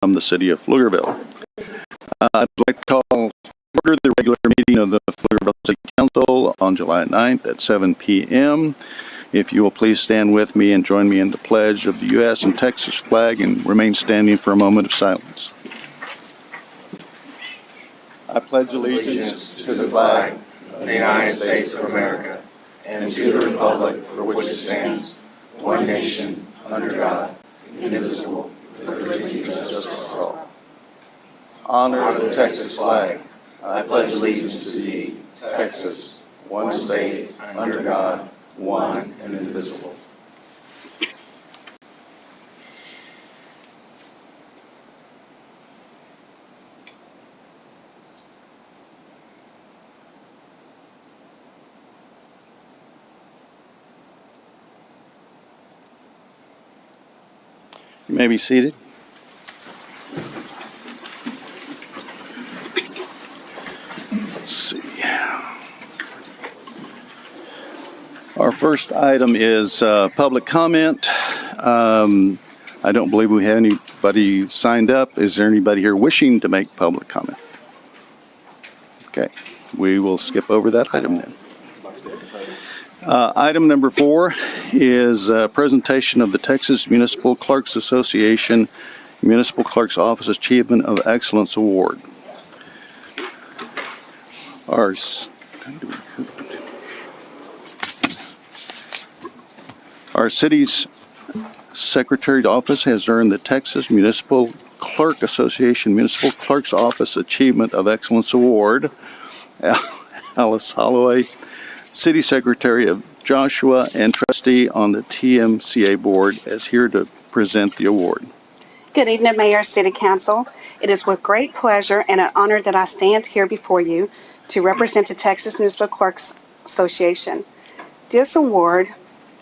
from the city of Pflugerville. I'd like to call order the regular meeting of the Pflugerville City Council on July 9th at 7 p.m. If you will please stand with me and join me in the pledge of the U.S. and Texas flag and remain standing for a moment of silence. I pledge allegiance to the flag of the United States of America and to the republic for which it stands, one nation, under God, indivisible, with liberty and justice for all. Honor the Texas flag. I pledge allegiance to thee, Texas, one state, under God, one and indivisible. You may be seated. Let's see. Our first item is public comment. I don't believe we have anybody signed up. Is there anybody here wishing to make public comment? Okay, we will skip over that item then. Item number 4 is a presentation of the Texas Municipal Clerks Association Municipal Clerks Office Achievement of Excellence Award. Our city's Secretary's Office has earned the Texas Municipal Clerk Association Municipal Clerks Office Achievement of Excellence Award. Alice Holloway, City Secretary of Joshua and trustee on the TMCA board, is here to present the award. Good evening, Mayor, City Council. It is with great pleasure and an honor that I stand here before you to represent the Texas Municipal Clerks Association. This award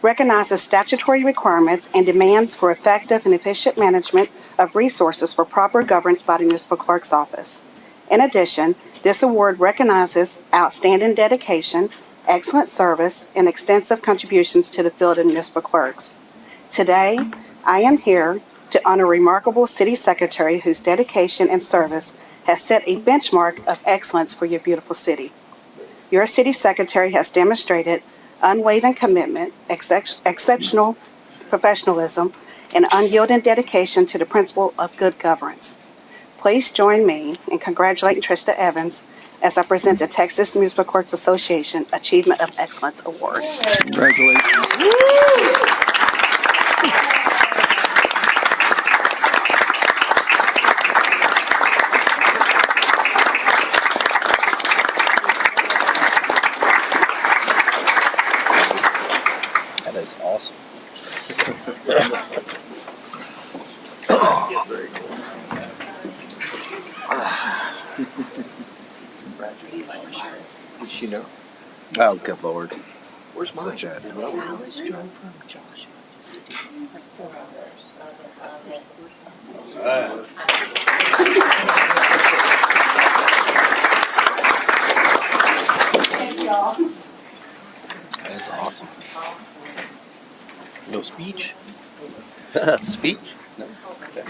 recognizes statutory requirements and demands for effective and efficient management of resources for proper governance by the Municipal Clerk's Office. In addition, this award recognizes outstanding dedication, excellent service, and extensive contributions to the field of municipal clerks. Today, I am here to honor a remarkable city secretary whose dedication and service has set a benchmark of excellence for your beautiful city. Your city secretary has demonstrated unwavering commitment, exceptional professionalism, and unyielding dedication to the principle of good governance. Please join me in congratulating Trista Evans as I present the Texas Municipal Clerks Association Achievement of Excellence Award. Congratulations. That is awesome. Did she know? Oh, good Lord. Where's mine? Such a- Alice drove from Joshua just to do this. It's like 4 hours. Thank y'all. That is awesome. No speech? Speech? No. Okay.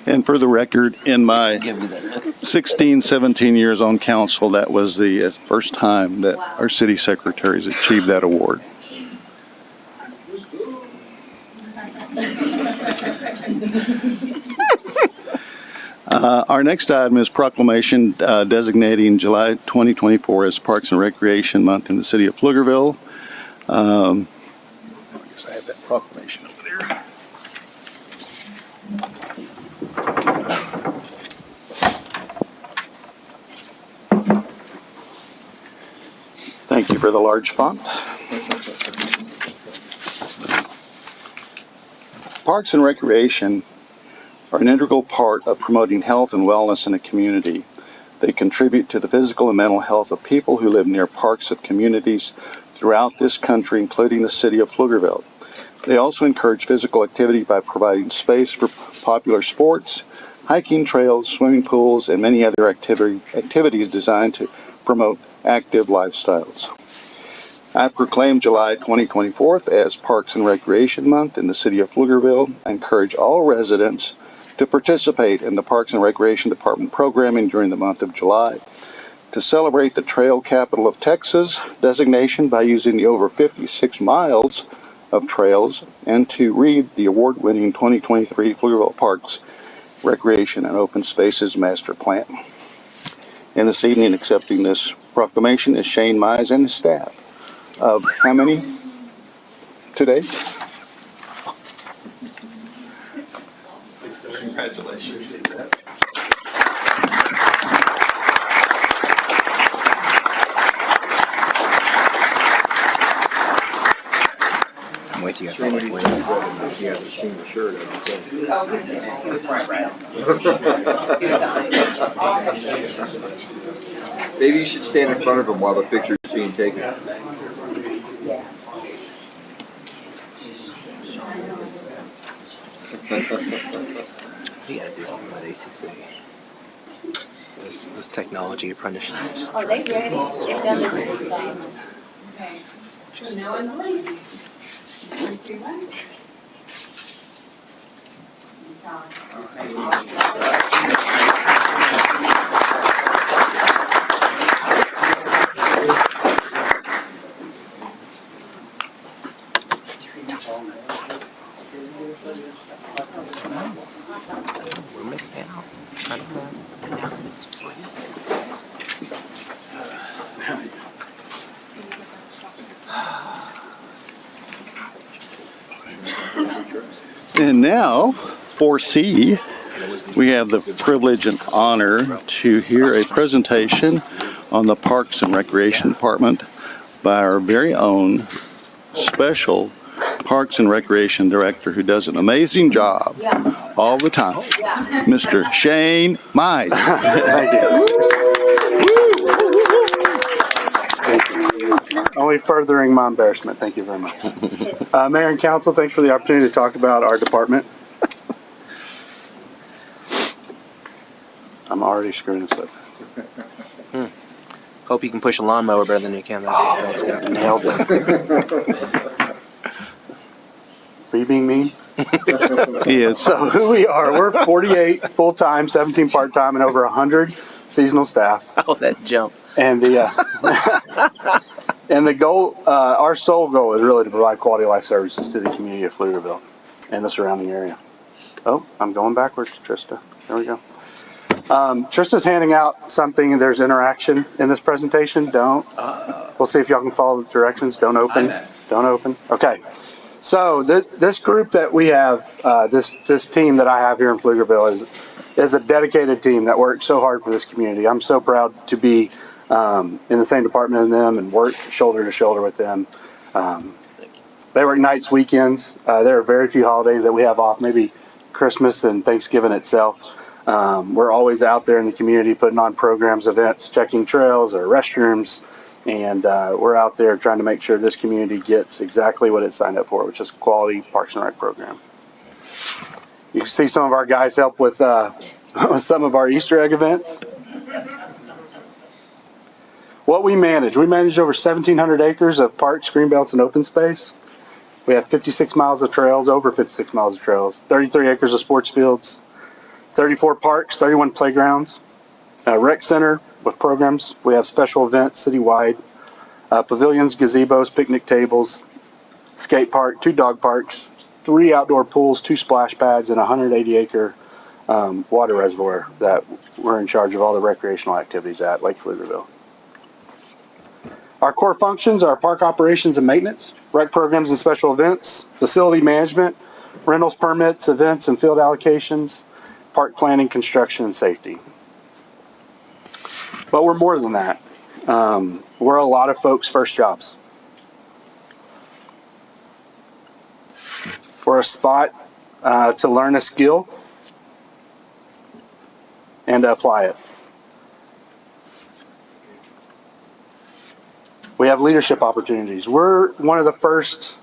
And for the record, in my Give me that. 16, 17 years on council, that was the first time that our city secretaries achieved that award. Our next item is proclamation designating July 2024 as Parks and Recreation Month in the city of Pflugerville. I guess I have that proclamation over there. Thank you for the large font. Parks and recreation are an integral part of promoting health and wellness in a community. They contribute to the physical and mental health of people who live near parks of communities throughout this country, including the city of Pflugerville. They also encourage physical activity by providing space for popular sports, hiking trails, swimming pools, and many other activities designed to promote active lifestyles. I proclaim July 2024 as Parks and Recreation Month in the city of Pflugerville. I encourage all residents to participate in the Parks and Recreation Department programming during the month of July, to celebrate the Trail Capital of Texas designation by using the over 56 miles of trails, and to read the award-winning 2023 Pflugerville Parks Recreation and Open Spaces Master Plan. And this evening, accepting this proclamation is Shane Mize and his staff. Of how many today? Congratulations. I'm with you. Maybe you should stand in front of him while the picture is being taken. We gotta do something with ACC. This technology apprenticeship is just Are they ready? They've done this everything. just we're missing out. I don't know. It's free. And now, 4C, we have the privilege and honor to hear a presentation on the Parks and Recreation Department by our very own special Parks and Recreation Director who does an amazing job all the time, Mr. Shane Mize. Thank you. Only furthering my embarrassment. Thank you very much. Mayor and Council, thanks for the opportunity to talk about our department. I'm already screwing this up. Hope you can push a lawnmower better than you can. That's Nailed it. Are you being mean? He is. So who we are, we're 48 full-time, 17 part-time, and over 100 seasonal staff. Oh, that jump. And the and the goal, our sole goal is really to provide quality life services to the community of Pflugerville and the surrounding area. Oh, I'm going backwards, Trista. There we go. Trista's handing out something. There's interaction in this presentation. Don't. We'll see if y'all can follow the directions. Don't open. Don't open. Okay. So this group that we have, this team that I have here in Pflugerville is a dedicated team that works so hard for this community. I'm so proud to be in the same department as them and work shoulder to shoulder with them. They work nights, weekends. There are very few holidays that we have off, maybe Christmas and Thanksgiving itself. We're always out there in the community putting on programs, events, checking trails or restrooms, and we're out there trying to make sure this community gets exactly what it signed up for, which is a quality Parks and Rec program. You can see some of our guys help with some of our Easter egg events. What we manage over 1,700 acres of parks, greenbelts, and open space. We have 56 miles of trails, over 56 miles of trails, 33 acres of sports fields, 34 parks, 31 playgrounds, a rec center with programs. We have special events citywide, pavilions, gazebos, picnic tables, skate park, 2 dog parks, 3 outdoor pools, 2 splash pads, and a 180-acre water reservoir that we're in charge of all the recreational activities at Lake Pflugerville. Our core functions are park operations and maintenance, rec programs and special events, facility management, rentals permits, events and field allocations, park planning, construction, and safety. But we're more than that. We're a lot of folks' first jobs. We're a spot to learn a skill and to apply it. We have leadership opportunities. We're one of the first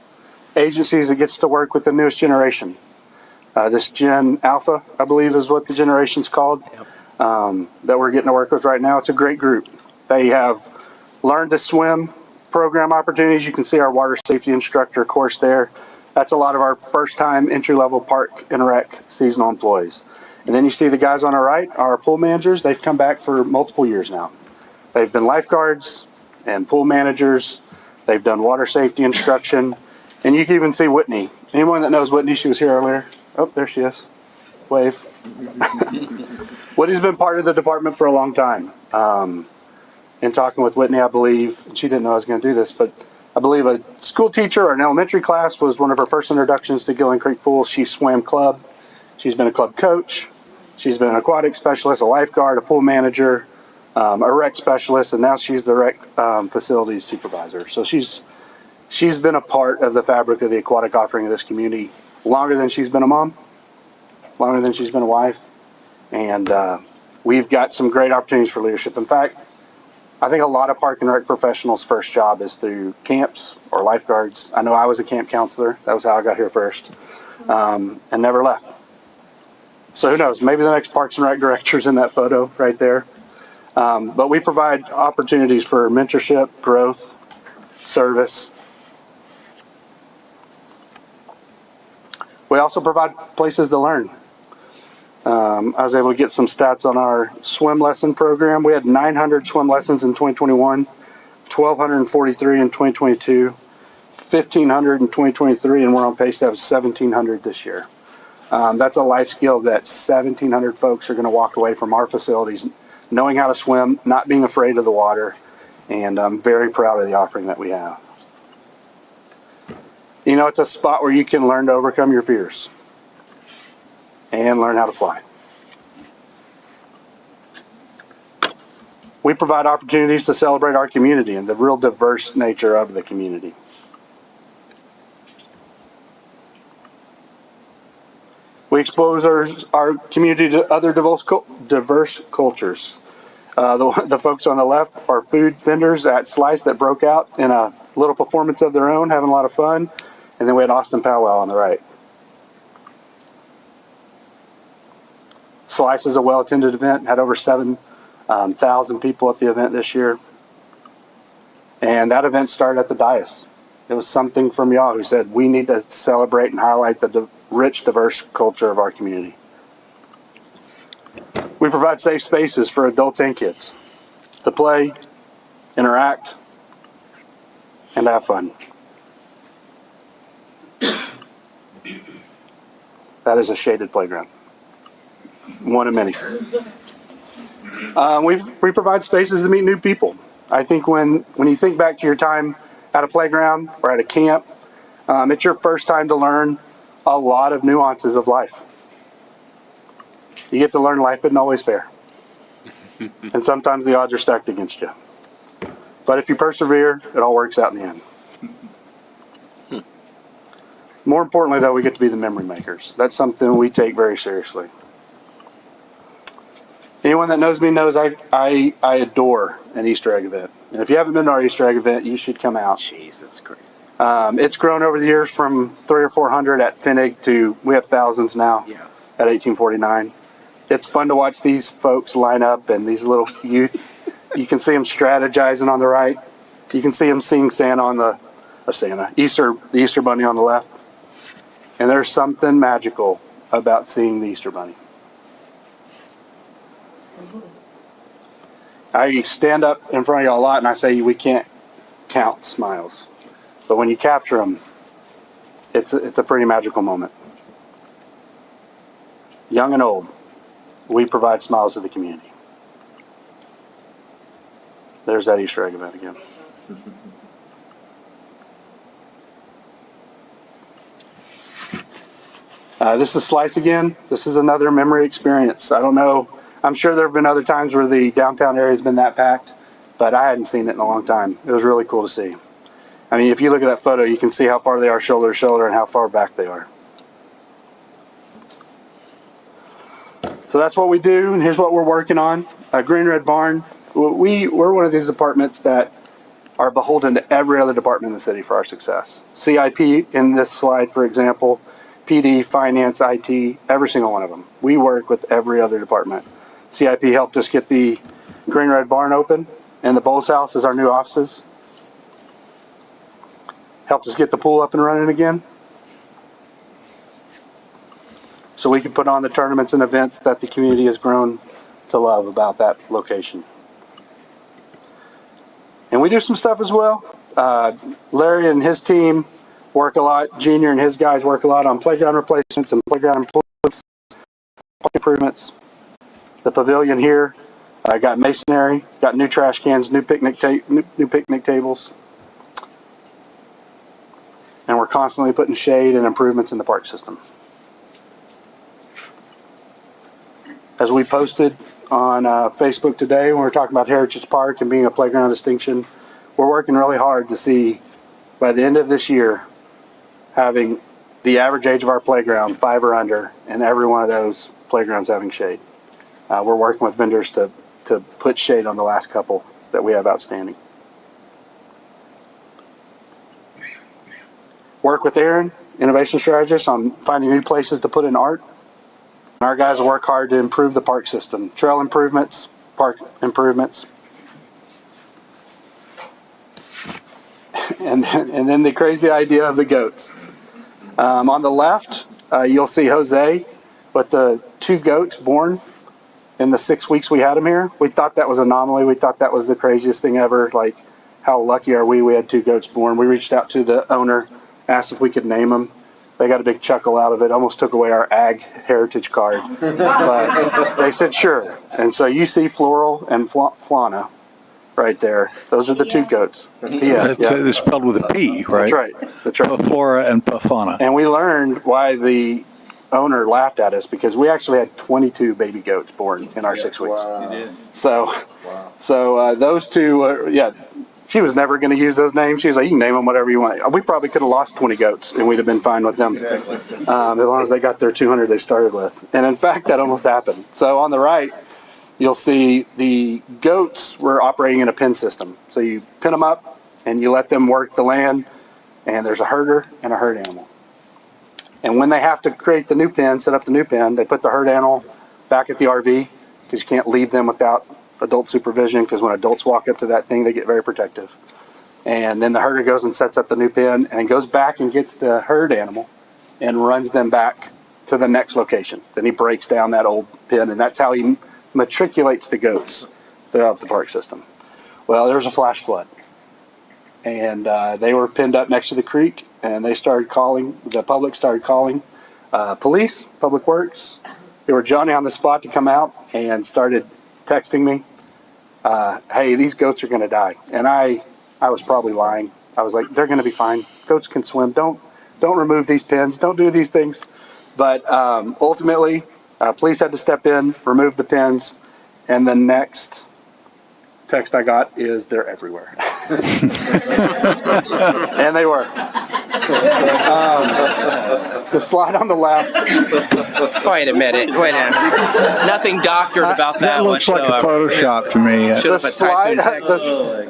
agencies that gets to work with the newest generation. This Gen Alpha, I believe, is what the generation's called, that we're getting to work with right now. It's a great group. They have learned to swim program opportunities. You can see our water safety instructor course there. That's a lot of our first-time entry-level park and rec seasonal employees. And then you see the guys on our right, our pool managers. They've come back for multiple years now. They've been lifeguards and pool managers. They've done water safety instruction. And you can even see Whitney. Anyone that knows Whitney, she was here earlier. Oh, there she is. Wave. Whitney's been part of the department for a long time. In talking with Whitney, I believe, and she didn't know I was going to do this, but I believe a school teacher or an elementary class was one of her first introductions to Gillian Creek Pool. She swam club. She's been a club coach. She's been an aquatic specialist, a lifeguard, a pool manager, a rec specialist, and now she's the rec facilities supervisor. So she's been a part of the fabric of the aquatic offering of this community longer than she's been a mom, longer than she's been a wife, and we've got some great opportunities for leadership. In fact, I think a lot of park and rec professionals' first job is through camps or lifeguards. I know I was a camp counselor. That was how I got here first, and never left. So who knows? Maybe the next Parks and Rec director's in that photo right there. But we provide opportunities for mentorship, growth, service. We also provide places to learn. I was able to get some stats on our swim lesson program. We had 900 swim lessons in 2021, 1,243 in 2022, 1,500 in 2023, and we're on pace to have 1,700 this year. That's a life skill that 1,700 folks are going to walk away from our facilities knowing how to swim, not being afraid of the water, and I'm very proud of the offering that we have. You know, it's a spot where you can learn to overcome your fears and learn how to fly. We provide opportunities to celebrate our community and the real diverse nature of the community. We expose our community to other diverse cultures. The folks on the left are food vendors at Slice that broke out in a little performance of their own, having a lot of fun. And then we had Austin Powwow on the right. Slice is a well-attended event, had over 7,000 people at the event this year. And that event started at the dais. It was something from y'all who said, we need to celebrate and highlight the rich, diverse culture of our community. We provide safe spaces for adults and kids to play, interact, and have fun. That is a shaded playground. One of many. We provide spaces to meet new people. I think when you think back to your time at a playground or at a camp, it's your first time to learn a lot of nuances of life. You get to learn life isn't always fair. And sometimes the odds are stacked against you. But if you persevere, it all works out in the end. More importantly, though, we get to be the memory makers. That's something we take very seriously. Anyone that knows me knows I adore an Easter egg event. And if you haven't been to our Easter egg event, you should come out. Jeez, that's crazy. It's grown over the years from 300 or 400 at Finnig to we have thousands now at 1849. It's fun to watch these folks line up and these little youth. You can see them strategizing on the right. You can see them seeing the Easter Bunny on the left. And there's something magical about seeing the Easter Bunny. I stand up in front of y'all a lot and I say we can't count smiles. But when you capture them, it's a pretty magical moment. Young and old, we provide smiles to the community. There's that Easter egg event again. This is Slice again. This is another memory experience. I don't know. I'm sure there have been other times where the downtown area has been that packed, but I hadn't seen it in a long time. It was really cool to see. I mean, if you look at that photo, you can see how far they are shoulder to shoulder and how far back they are. So that's what we do, and here's what we're working on. Green Red Barn. We're one of these departments that are beholden to every other department in the city for our success. CIP in this slide, for example, PD, Finance, IT, every single one of them. We work with every other department. CIP helped us get the Green Red Barn open, and the Bowles House is our new offices. Helped us get the pool up and running again. so we can put on the tournaments and events that the community has grown to love about that location. And we do some stuff as well. Larry and his team work a lot. Junior and his guys work a lot on playground replacements and playground improvements. The pavilion here got masonry, got new trash cans, new picnic tables, and we're constantly putting shade and improvements in the park system. As we posted on Facebook today when we were talking about Heritage Park and being a playground distinction, we're working really hard to see by the end of this year having the average age of our playground 5 or under, and every one of those playgrounds having shade. We're working with vendors to put shade on the last couple that we have outstanding. Work with Aaron, innovation strategist, on finding new places to put in art. And our guys will work hard to improve the park system. Trail improvements, park improvements. And then the crazy idea of the goats. On the left, you'll see Jose with the 2 goats born in the 6 weeks we had him here. We thought that was an anomaly. We thought that was the craziest thing ever. Like, how lucky are we had 2 goats born. We reached out to the owner, asked if we could name them. They got a big chuckle out of it, almost took away our ag heritage card. But they said sure. And so you see Floral and Flana right there. Those are the 2 goats. They're spelled with a P, right? That's right. That's right. Flora and Pafana. And we learned why the owner laughed at us, because we actually had 22 baby goats born in our 6 weeks. Wow. So those 2, she was never going to use those names. She was like, you can name them whatever you want. We probably could have lost 20 goats and we'd have been fine with them. Exactly. As long as they got their 200 they started with. And in fact, that almost happened. So on the right, you'll see the goats were operating in a pen system. So you pin them up and you let them work the land, and there's a herder and a herd animal. And when they have to create the new pen, set up the new pen, they put the herd animal back at the RV, because you can't leave them without adult supervision, because when adults walk up to that thing, they get very protective. And then the herder goes and sets up the new pen and goes back and gets the herd animal and runs them back to the next location. Then he breaks down that old pen, and that's how he matriculates the goats throughout the park system. Well, there was a flash flood, and they were pinned up next to the creek, and they started calling, the public started calling police, Public Works. They were Johnny on the spot to come out and started texting me, hey, these goats are going to die. And I was probably lying. I was like, they're going to be fine. Goats can swim. Don't remove these pins. Don't do these things. But ultimately, police had to step in, remove the pins, and the next text I got is they're everywhere. And they were. The slide on the left. Wait a minute. Nothing doctored about that. That looks like a whatsoever. Photoshop to me.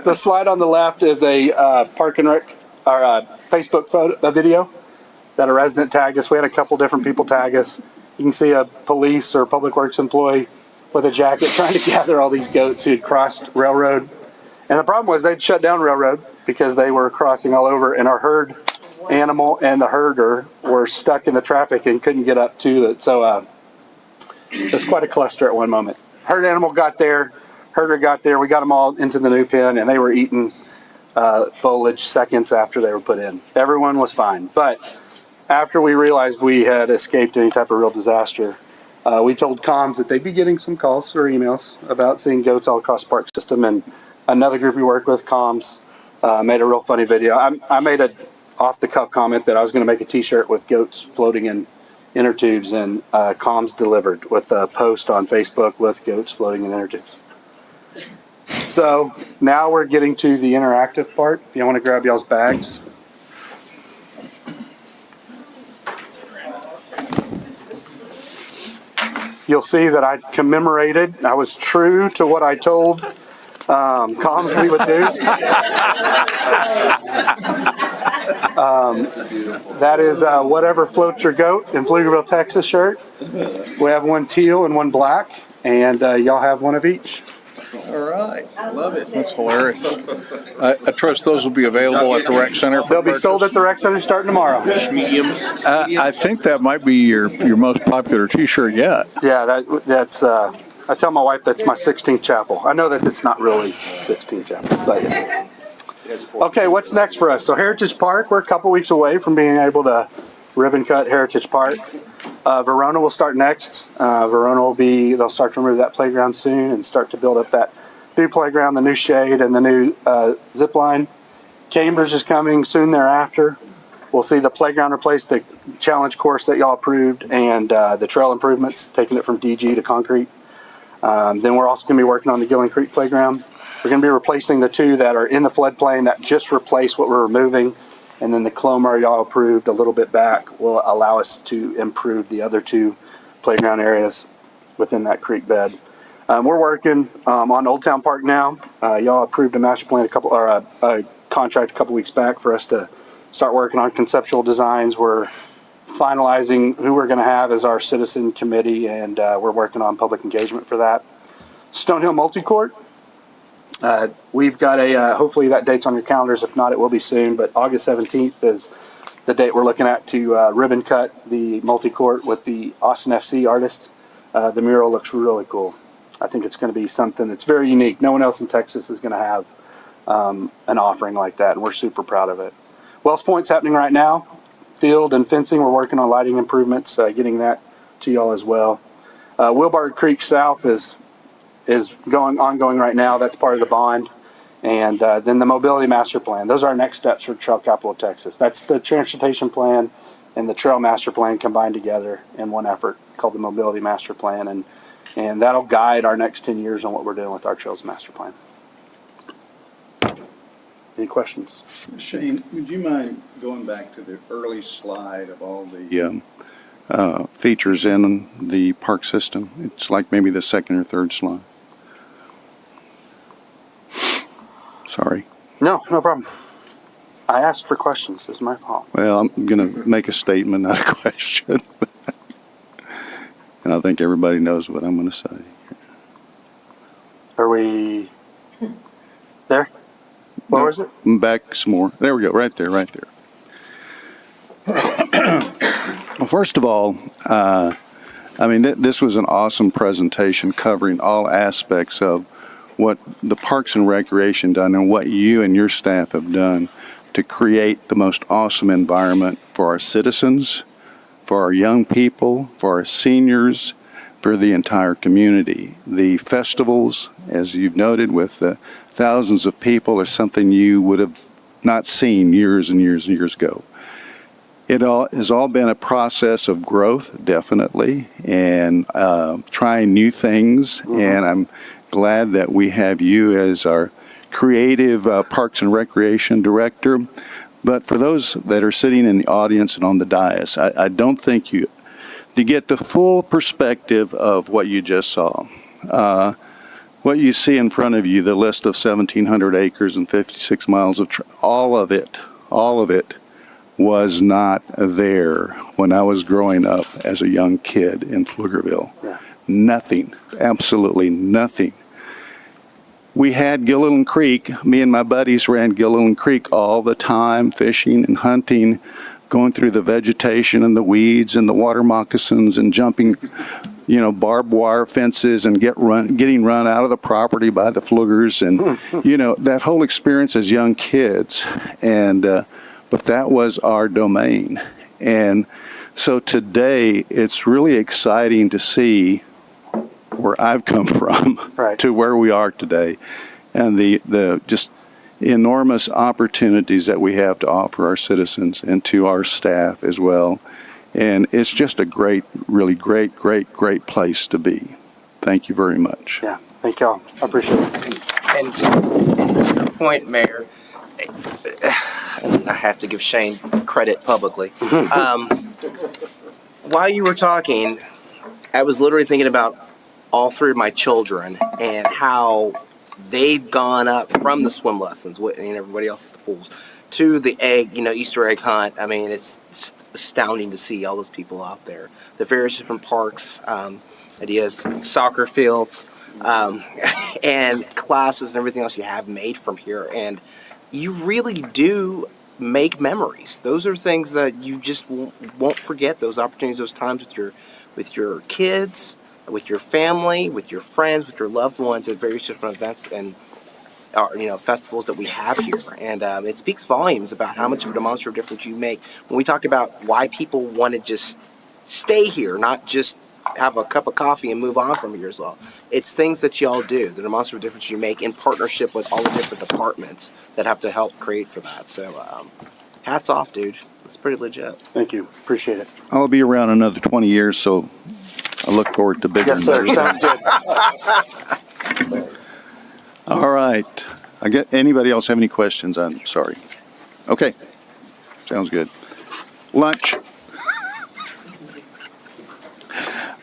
The slide on the left is a Park and Rec or Facebook video that a resident tagged us. We had a couple different people tag us. You can see a police or Public Works employee with a jacket trying to gather all these goats who had crossed railroad. And the problem was they'd shut down railroad because they were crossing all over, and our herd animal and the herder were stuck in the traffic and couldn't get up to it. So it was quite a cluster at one moment. Herd animal got there, herder got there, we got them all into the new pen, and they were eating foliage seconds after they were put in. Everyone was fine. But after we realized we had escaped any type of real disaster, we told comms that they'd be getting some calls or emails about seeing goats all across the park system. And another group we work with, comms, made a real funny video. I made a off-the-cuff comment that I was going to make a t-shirt with goats floating in inner tubes, and comms delivered with a post on Facebook with goats floating in inner tubes. So now we're getting to the interactive part. If you want to grab y'all's bags. You'll see that I commemorated. I was true to what I told comms we would do. That is Whatever Floats Your Goat in Pflugerville, Texas shirt. We have one teal and one black, and y'all have one of each. All right, love it. That's hilarious. I trust those will be available at the rec center. They'll be sold at the rec center starting tomorrow. Mediums. I think that might be your most popular T-shirt yet. Yeah, that's. I tell my wife that's my 16th chapel. I know that it's not really 16 chapels, but yeah. Okay, what's next for us? So Heritage Park, we're a couple weeks away from being able to ribbon cut Heritage Park. Verona will start next. Verona they'll start to remove that playground soon and start to build up that new playground, the new shade, and the new zip line. Cambridge is coming soon thereafter. We'll see the playground replace the challenge course that y'all approved and the trail improvements, taking it from DG to concrete. Then we're also going to be working on the Gillen Creek playground. We're going to be replacing the two that are in the floodplain that just replace what we're removing. And then the Clomar y'all approved a little bit back will allow us to improve the other two playground areas within that creek bed. We're working on Old Town Park now. Y'all approved a master plan a contract a couple weeks back for us to start working on conceptual designs. We're finalizing who we're going to have as our citizen committee, and we're working on public engagement for that. Stonehill Multicourt. We've got hopefully that date's on your calendars. If not, it will be soon, but August 17th is the date we're looking at to ribbon cut the multi-court with the Austin FC artist. The mural looks really cool. I think it's going to be something that's very unique. No one else in Texas is going to have an offering like that, and we're super proud of it. Wells Point's happening right now. Field and fencing, we're working on lighting improvements, getting that to y'all as well. Wilbur Creek South is ongoing right now. That's part of the bond. And then the mobility master plan. Those are our next steps for Trail Capital of Texas. That's the transportation plan and the trail master plan combined together in one effort called the mobility master plan. And that'll guide our next 10 years on what we're doing with our trails master plan. Any questions? Shane, would you mind going back to the early slide of all the features in the park system? It's like maybe the second or third slide. Sorry. No problem. I asked for questions. It's my fault. Well, I'm going to make a statement, not a question. And I think everybody knows what I'm going to say. Are we there? What was it? Back some more. There we go. Right there. Well, first of all, this was an awesome presentation covering all aspects of what the Parks and Recreation done and what you and your staff have done to create the most awesome environment for our citizens, for our young people, for our seniors, for the entire community. The festivals, as you've noted, with thousands of people, are something you would have not seen years and years and years ago. It has all been a process of growth, definitely, and trying new things. Mm-hmm. And I'm glad that we have you as our creative Parks and Recreation Director. But for those that are sitting in the audience and on the dais, I don't think to get the full perspective of what you just saw. What you see in front of you, the list of 1,700 acres and 56 miles of all of it was not there when I was growing up as a young kid in Pflugerville. Yeah. Nothing, absolutely nothing. We had Gilliland Creek. Me and my buddies ran Gilliland Creek all the time, fishing and hunting, going through the vegetation and the weeds and the water moccasins and jumping, barbed wire fences and getting run out of the property by the Pflugers and, that whole experience as young kids. And, but that was our domain. And so today it's really exciting to see where I've come from right. to where we are today, and the just enormous opportunities that we have to offer our citizens and to our staff as well. And it's just a really great place to be. Thank you very much. Yeah, thank y'all. I appreciate it. And to your point, Mayor, I have to give Shane credit publicly. While you were talking, I was literally thinking about all three of my children and how they've gone up from the swim lessons and everybody else at the pools to the Easter egg hunt. I mean, it's astounding to see all those people out there. The various different parks, ideas, soccer fields. and classes and everything else you have made from here. And you really do make memories. Those are things that you just won't forget. Those opportunities, those times with your kids, with your family, with your friends, with your loved ones at various different events and festivals that we have here. And it speaks volumes about how much of a demonstrative difference you make when we talk about why people want to just stay here, not just have a cup of coffee and move on from here as well. It's things that y'all do, the demonstrative difference you make in partnership with all the different departments that have to help create for that. So hats off, dude. It's pretty legit. Thank you. Appreciate it. I'll be around another 20 years, so I look forward to bigger Yes, and sir. better Sounds things. good. All right. Anybody else have any questions? I'm sorry. Okay. Sounds good. Lunch.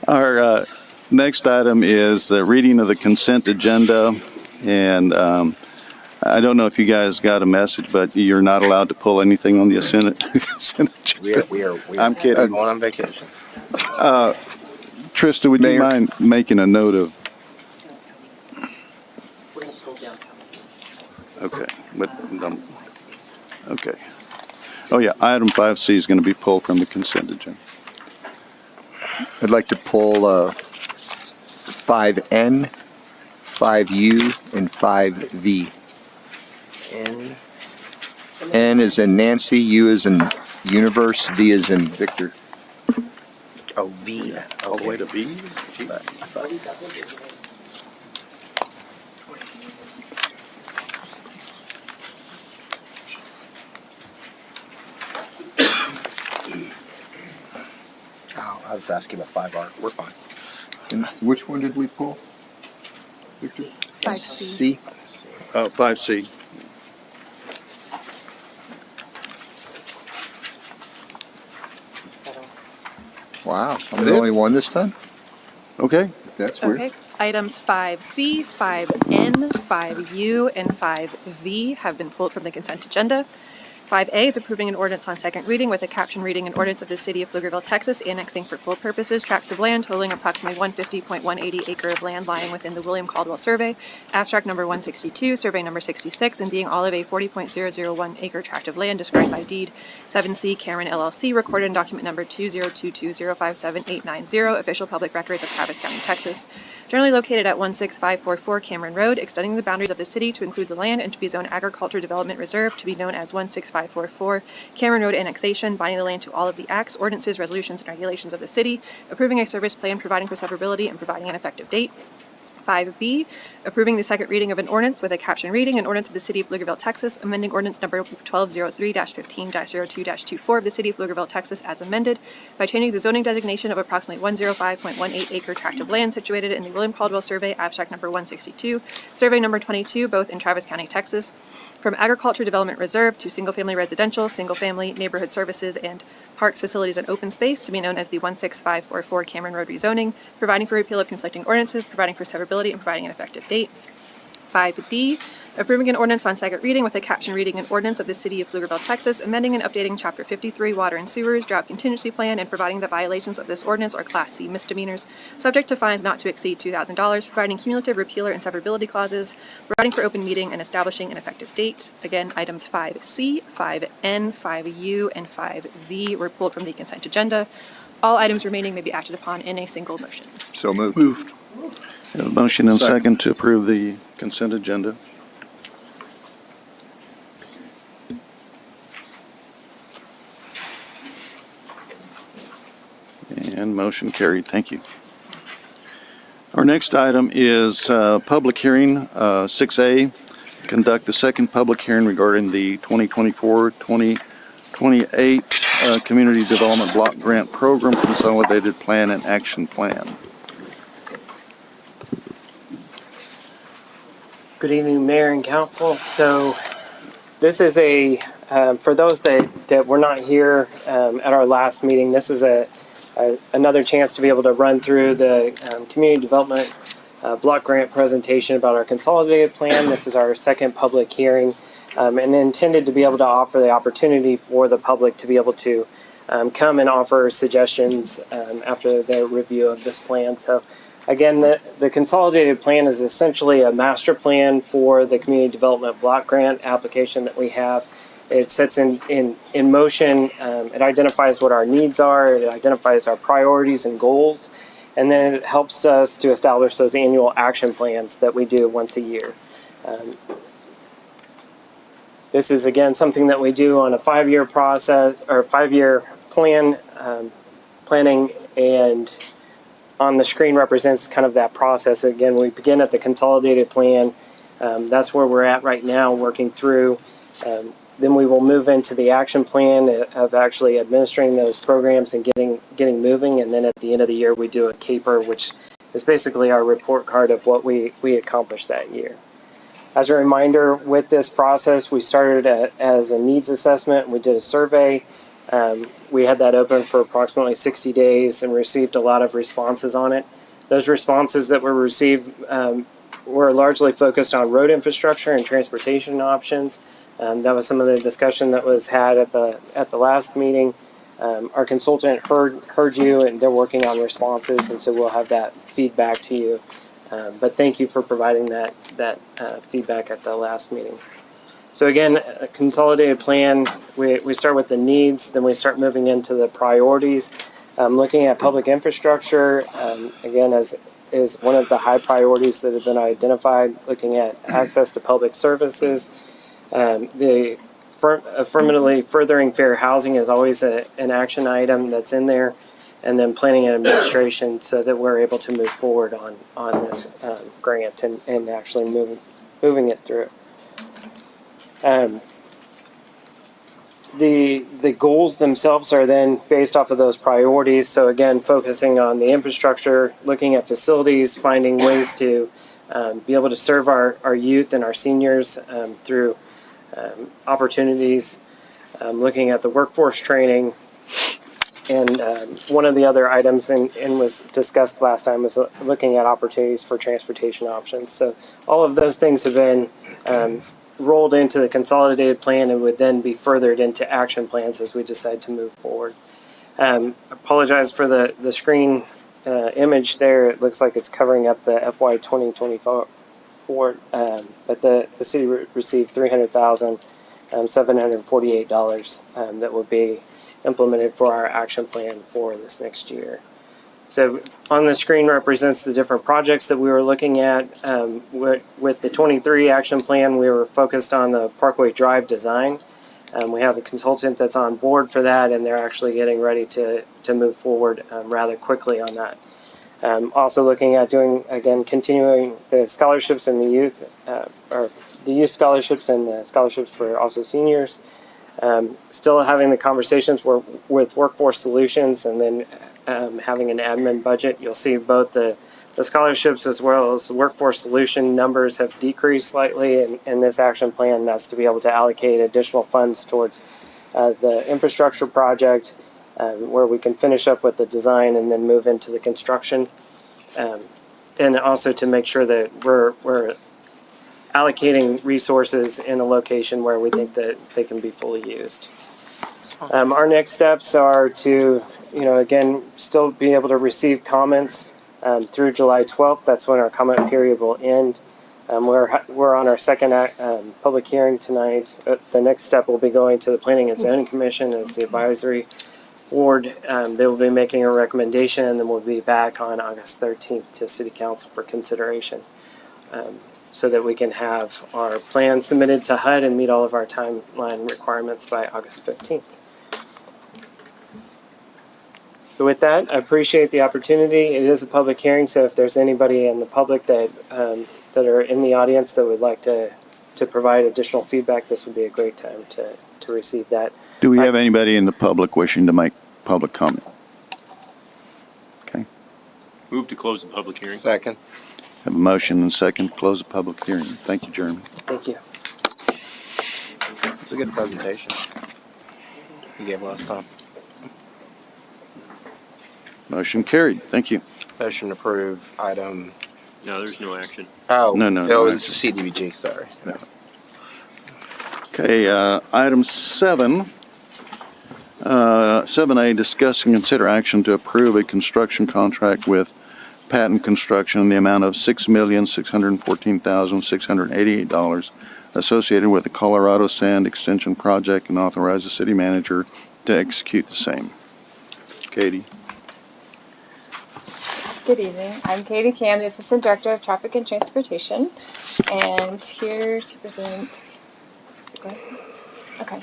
Our next item is the reading of the consent agenda. And I don't know if you guys got a message, but you're not allowed to pull anything on the consent agenda. We are I'm kidding. going on vacation. Trista, would you Mayor. mind making a note of? Okay. Okay. Oh, yeah. Item 5C is going to be pulled from the consent agenda. I'd like to pull 5N, 5U, and 5V. And N is in Nancy, U is in universe, V is in Victor. V. All the way to B? Oh, I was asking about 5R. We're fine. And which one did we pull? Victor? 5C. C? 5C. Wow, I'm the only one this time? Okay. That's weird. Okay. Items 5C, 5N, 5U, and 5V have been pulled from the consent agenda. 5A is approving an ordinance on second reading with a caption reading an ordinance of the City of Pflugerville, Texas, annexing for full purposes tracts of land totaling approximately 150.180 acre of land lying within the William Caldwell Survey, abstract number 162, survey number 66, and being all of a 40.001 acre tract of land described by deed 7C Cameron LLC, recorded in document number 20220578890, official public records of Travis County, Texas, generally located at 16544 Cameron Road, extending the boundaries of the city to include the land and to be zoned agriculture development reserve to be known as 16544 Cameron Road annexation, binding the land to all of the acts, ordinances, resolutions, and regulations of the city, approving a service plan, providing for severability, and providing an effective date. 5B, approving the second reading of an ordinance with a caption reading, an ordinance of the City of Pflugerville, Texas, amending ordinance number 1203-15-02-24 of the City of Pflugerville, Texas, as amended by changing the zoning designation of approximately 105.18 acre tract of land situated in the William Caldwell Survey, abstract number 162, survey number 22, both in Travis County, Texas, from agriculture development reserve to single-family residential, single-family neighborhood services, and parks, facilities, and open space to be known as the 16544 Cameron Road rezoning, providing for repeal of conflicting ordinances, providing for severability, and providing an effective date. 5D, approving an ordinance on second reading with a caption reading an ordinance of the City of Pflugerville, Texas, amending and updating Chapter 53 Water and Sewers Drought Contingency Plan and providing that violations of this ordinance are Class C misdemeanors, subject to fines not to exceed $2,000, providing cumulative repealer and severability clauses, providing for open meeting, and establishing an effective date. Again, items 5C, 5N, 5U, and 5V were pulled from the consent agenda. All items remaining may be acted upon in a single motion. So moved. Moved. Have a motion and second to approve the consent agenda. And motion carried. Thank you. Our next item is public hearing, 6A. Conduct the second public hearing regarding the 2024-2028 Community Development Block Grant Program Consolidated Plan and Action Plan. Good evening, Mayor and Council. So this is for those that were not here at our last meeting, this is another chance to be able to run through the community development block grant presentation about our consolidated plan. This is our second public hearing and intended to be able to offer the opportunity for the public to be able to come and offer suggestions after the review of this plan. So Again, the consolidated plan is essentially a master plan for the community development block grant application that we have. It sets in motion, it identifies what our needs are, it identifies our priorities and goals, and then it helps us to establish those annual action plans that we do once a year. This is again something that we do on a 5-year process or 5-year plan, planning, and on the screen represents kind of that process. Again, we begin at the consolidated plan. That's where we're at right now, working through. Then we will move into the action plan of actually administering those programs and getting moving. And then at the end of the year, we do a CAPER, which is basically our report card of what we accomplished that year. As a reminder, with this process, we started as a needs assessment. We did a survey. We had that open for approximately 60 days and received a lot of responses on it. Those responses that were received were largely focused on road infrastructure and transportation options. That was some of the discussion that was had at the last meeting. Our consultant heard you, and they're working on responses, and so we'll have that feedback to you. But thank you for providing that feedback at the last meeting. So again, a consolidated plan, we start with the needs, then we start moving into the priorities. Looking at public infrastructure, again, is one of the high priorities that have been identified, looking at access to public services. Affirmatively furthering fair housing is always an action item that's in there, and then planning and administration so that we're able to move forward on this grant and actually moving it through. The goals themselves are then based off of those priorities. So again, focusing on the infrastructure, looking at facilities, finding ways to be able to serve our youth and our seniors through opportunities, looking at the workforce training. And one of the other items and was discussed last time was looking at opportunities for transportation options. So all of those things have been rolled into the consolidated plan and would then be furthered into action plans as we decide to move forward. Apologize for the screen image there. It looks like it's covering up the FY 2024, but the city received $300,748 that will be implemented for our action plan for this next year. So on the screen represents the different projects that we were looking at. With the 23 action plan, we were focused on the Parkway Drive design. We have a consultant that's on board for that, and they're actually getting ready to move forward rather quickly on that. Also looking at continuing the scholarships and the youth, or the youth scholarships and the scholarships for also seniors. Still having the conversations with Workforce Solutions, and then having an admin budget. You'll see both the scholarships as well as the Workforce Solution numbers have decreased slightly in this action plan. That's to be able to allocate additional funds towards the infrastructure project, where we can finish up with the design and then move into the construction. And also to make sure that we're allocating resources in a location where we think that they can be fully used. Our next steps are to, again, still be able to receive comments through July 12th. That's when our comment period will end. We're on our second public hearing tonight. The next step will be going to the Planning and Zoning Commission as the advisory board. They will be making a recommendation, and then we'll be back on August 13th to City Council for consideration, so that we can have our plan submitted to HUD and meet all of our timeline requirements by August 15th. So with that, I appreciate the opportunity. It is a public hearing, so if there's anybody in the public that are in the audience that would like to provide additional feedback, this would be a great time to receive that. Do we have anybody in the public wishing to make public comment? Okay. Move to close the public hearing. Second. Have a motion and second to close the public hearing. Thank you, Jeremy. Thank you. It's a good presentation you gave last time. Motion carried. Thank you. Motion to approve item. No, there's no action. Oh, No, it's a CDBG, sorry. Okay, item 7. 7A, discuss and consider action to approve a construction contract with Patton Construction in the amount of $6,614,688 associated with the Colorado Sand Extension Project and authorize the city manager to execute the same. Katie. Good evening. I'm Katie Cam, the Assistant Director of Traffic and Transportation, and here to present. Is it going? Okay.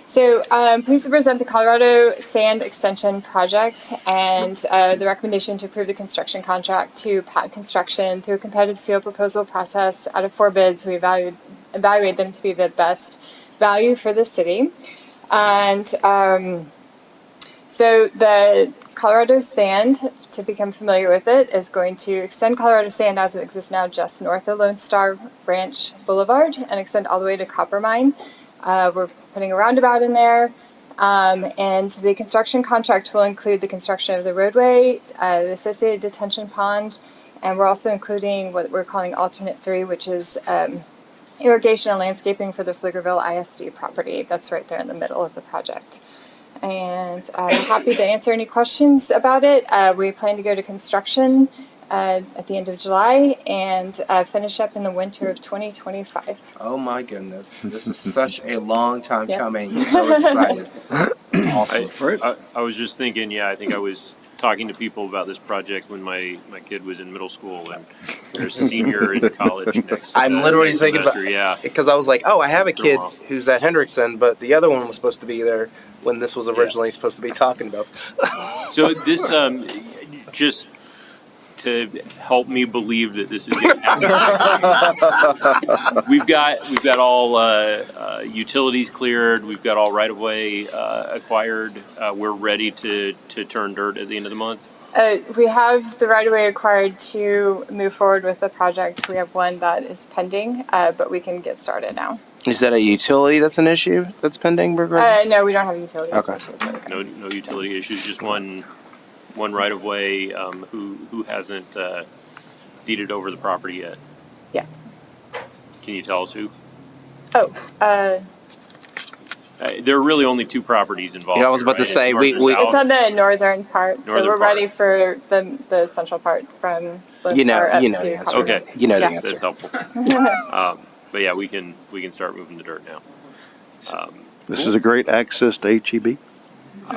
So, pleased to present the Colorado Sand Extension Project and the recommendation to approve the construction contract to Patton Construction through a competitive seal proposal process. Out of 4 bids, we evaluate them to be the best value for the city. And so the Colorado Sand, to become familiar with it, is going to extend Colorado Sand as it exists now just north of Lone Star Ranch Boulevard and extend all the way to Coppermine. We're putting a roundabout in there, and the construction contract will include the construction of the roadway, the associated detention pond, and we're also including what we're calling alternate 3, which is irrigation and landscaping for the Pflugerville ISD property. That's right there in the middle of the project. And I'm happy to answer any questions about it. We plan to go to construction at the end of July and finish up in the winter of 2025. Oh my goodness. This is such a long time Yep. coming. So excited. Awesome. I was just thinking, I think I was talking to people about this project when my kid was in middle school and there's a senior in college next I'm literally next thinking about, semester, because I was like, oh, I have a kid Wow. who's at Hendrickson, but the other one was supposed to be there when this was originally supposed to be talking about. So this, just to help me believe that this is going to happen. We've got all utilities cleared. We've got all right of way acquired. We're ready to turn dirt at the end of the month. We have the right-of-way acquired to move forward with the project. We have one that is pending, but we can get started now. Is that a utility that's an issue that's pending, Burger? No, we don't have utility Okay. issues. but okay. No utility issues. Just one right of way. Who hasn't deeded over the property yet? Yeah. Can you tell us who? Oh, There are really only 2 properties involved. Yeah, I was here, about to right? say, North and we- south. it's on the northern part, so Northern we're part. ready for the central part from Lone You know- Star up you know to the answer. Coppermine. Okay. You know the Yeah. answer. That's helpful. But yeah, we can start moving the dirt now. This is a great access to HEB.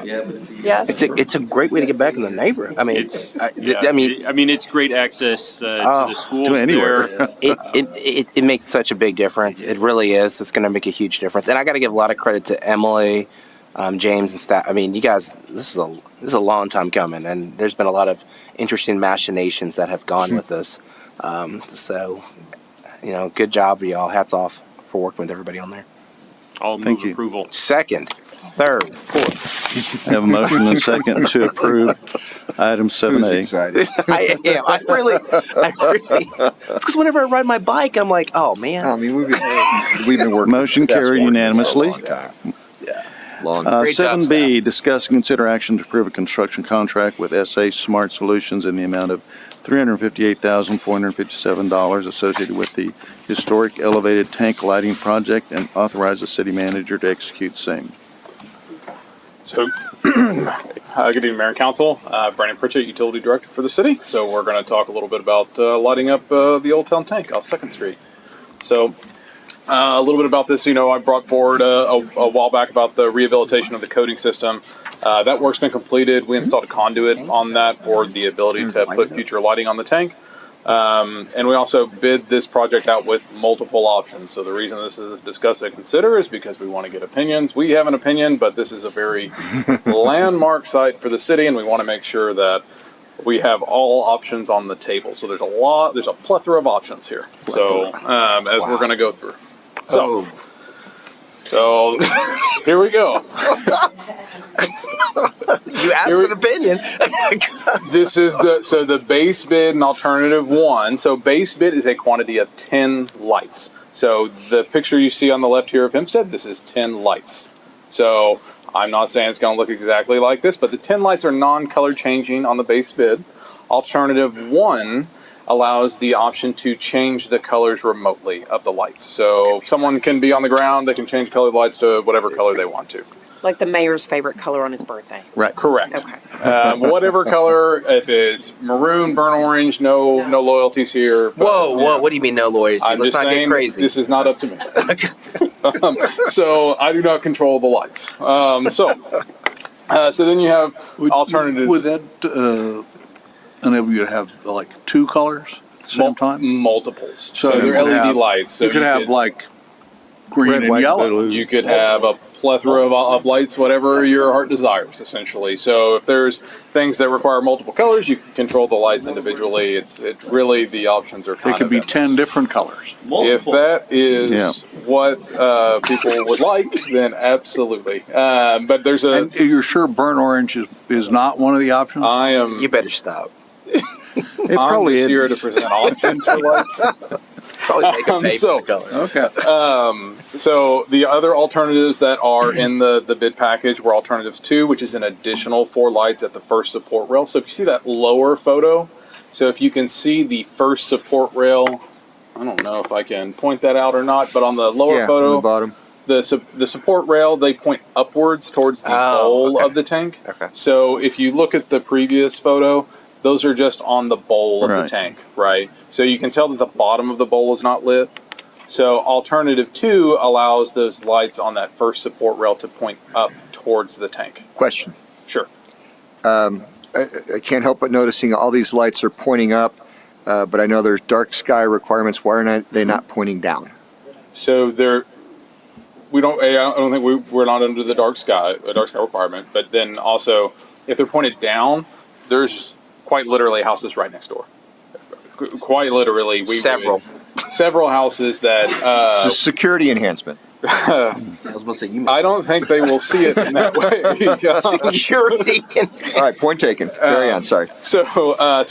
Yes. It's a great way to get back in the neighborhood. I mean, It's I yeah, mean, it's great access to Oh, the schools to anywhere. there. it makes such a big difference. It really is. It's going to make a huge difference. And I got to give a lot of credit to Emily, James, and staff. I mean, you guys, this is a long time coming, and there's been a lot of interesting machinations that have gone with this. So, good job to y'all. Hats off for working with everybody on there. I'll Thank move you. approval. Second, third, fourth. I have a motion and second to approve item Who's 7A. excited? I am. I really. It's because whenever I ride my bike, I'm like, oh man. I mean, we've been working. Motion that's carried working unanimously. for a long time. Long time. Great job, 7B, discuss and consider action to approve a construction contract with SA Smart Solutions in the amount of $358,457 associated with the historic elevated tank lighting project and authorize the city manager to execute same. So, good evening, Mayor and Council. Brandon Pritchett, Utility Director for the city. So we're going to talk a little bit about lighting up the Old Town Tank off 2nd Street. So, a little bit about this. I brought forward a while back about the rehabilitation of the coating system. That work's been completed. We installed a conduit on that for the ability to put future lighting on the tank. And we also bid this project out with multiple options. So the reason this is discuss and consider is because we want to get opinions. We have an opinion, but this is a very landmark site for the city, and we want to make sure that we have all options on the table. So there's a plethora of options here. So as we're going to go through. So here we go. You asked an opinion. This is the base bid and alternative 1. So base bid is a quantity of 10 lights. So the picture you see on the left here of Hempstead, this is 10 lights. So I'm not saying it's going to look exactly like this, but the 10 lights are non-color changing on the base bid. Alternative 1 allows the option to change the colors remotely of the lights. So someone can be on the ground, they can change colored lights to whatever color they want to. Like the mayor's favorite color on his birthday. Right. Correct. Okay. Whatever color, if it's maroon, burnt orange, no loyalties here. but, Whoa! What do you mean no lawyers? I'm Let's just not saying, get crazy. this is not up to me. So I do not control the lights. So then you have alternatives. Would that enable you to have like two colors at the same time? Multiples. So you they're could LED have- lights. So you could have like green Red, and white, yellow. blue. You could have a plethora of lights, whatever your heart desires, essentially. So if there's things that require multiple colors, you can control the lights individually. It really, the options are kind It could of be endless. 10 different colors. If that is what people would like, then absolutely. But there's a. And you're sure burnt orange is not one of the options? I am. You better stop. It I'm probably just is. here to present options for lights. Probably make them pay So- for the color. Okay. So the other alternatives that are in the bid package were alternatives 2, which is an additional 4 lights at the first support rail. So if you see that lower photo, so if you can see the first support rail, I don't know if I can point that out or not, but on the lower Yeah, photo, on the bottom. the support rail, they point upwards towards the bowl okay. of the tank. Okay. So if you look at the previous photo, those are just on the bowl of the Right. tank, right? So you can tell that the bottom of the bowl is not lit. So alternative 2 allows those lights on that first support rail to point up towards the tank. Question. Sure. I can't help but noticing all these lights are pointing up, but I know there's dark sky requirements. Why are they not pointing down? So I don't think we're not under the dark sky requirement. But then also, if they're pointed down, there's quite literally houses right next door. Quite literally, several houses that. It's a security enhancement. I was going to say you. I don't think they will see it in that way. Security. All right, point taken. Carry on. Sorry. So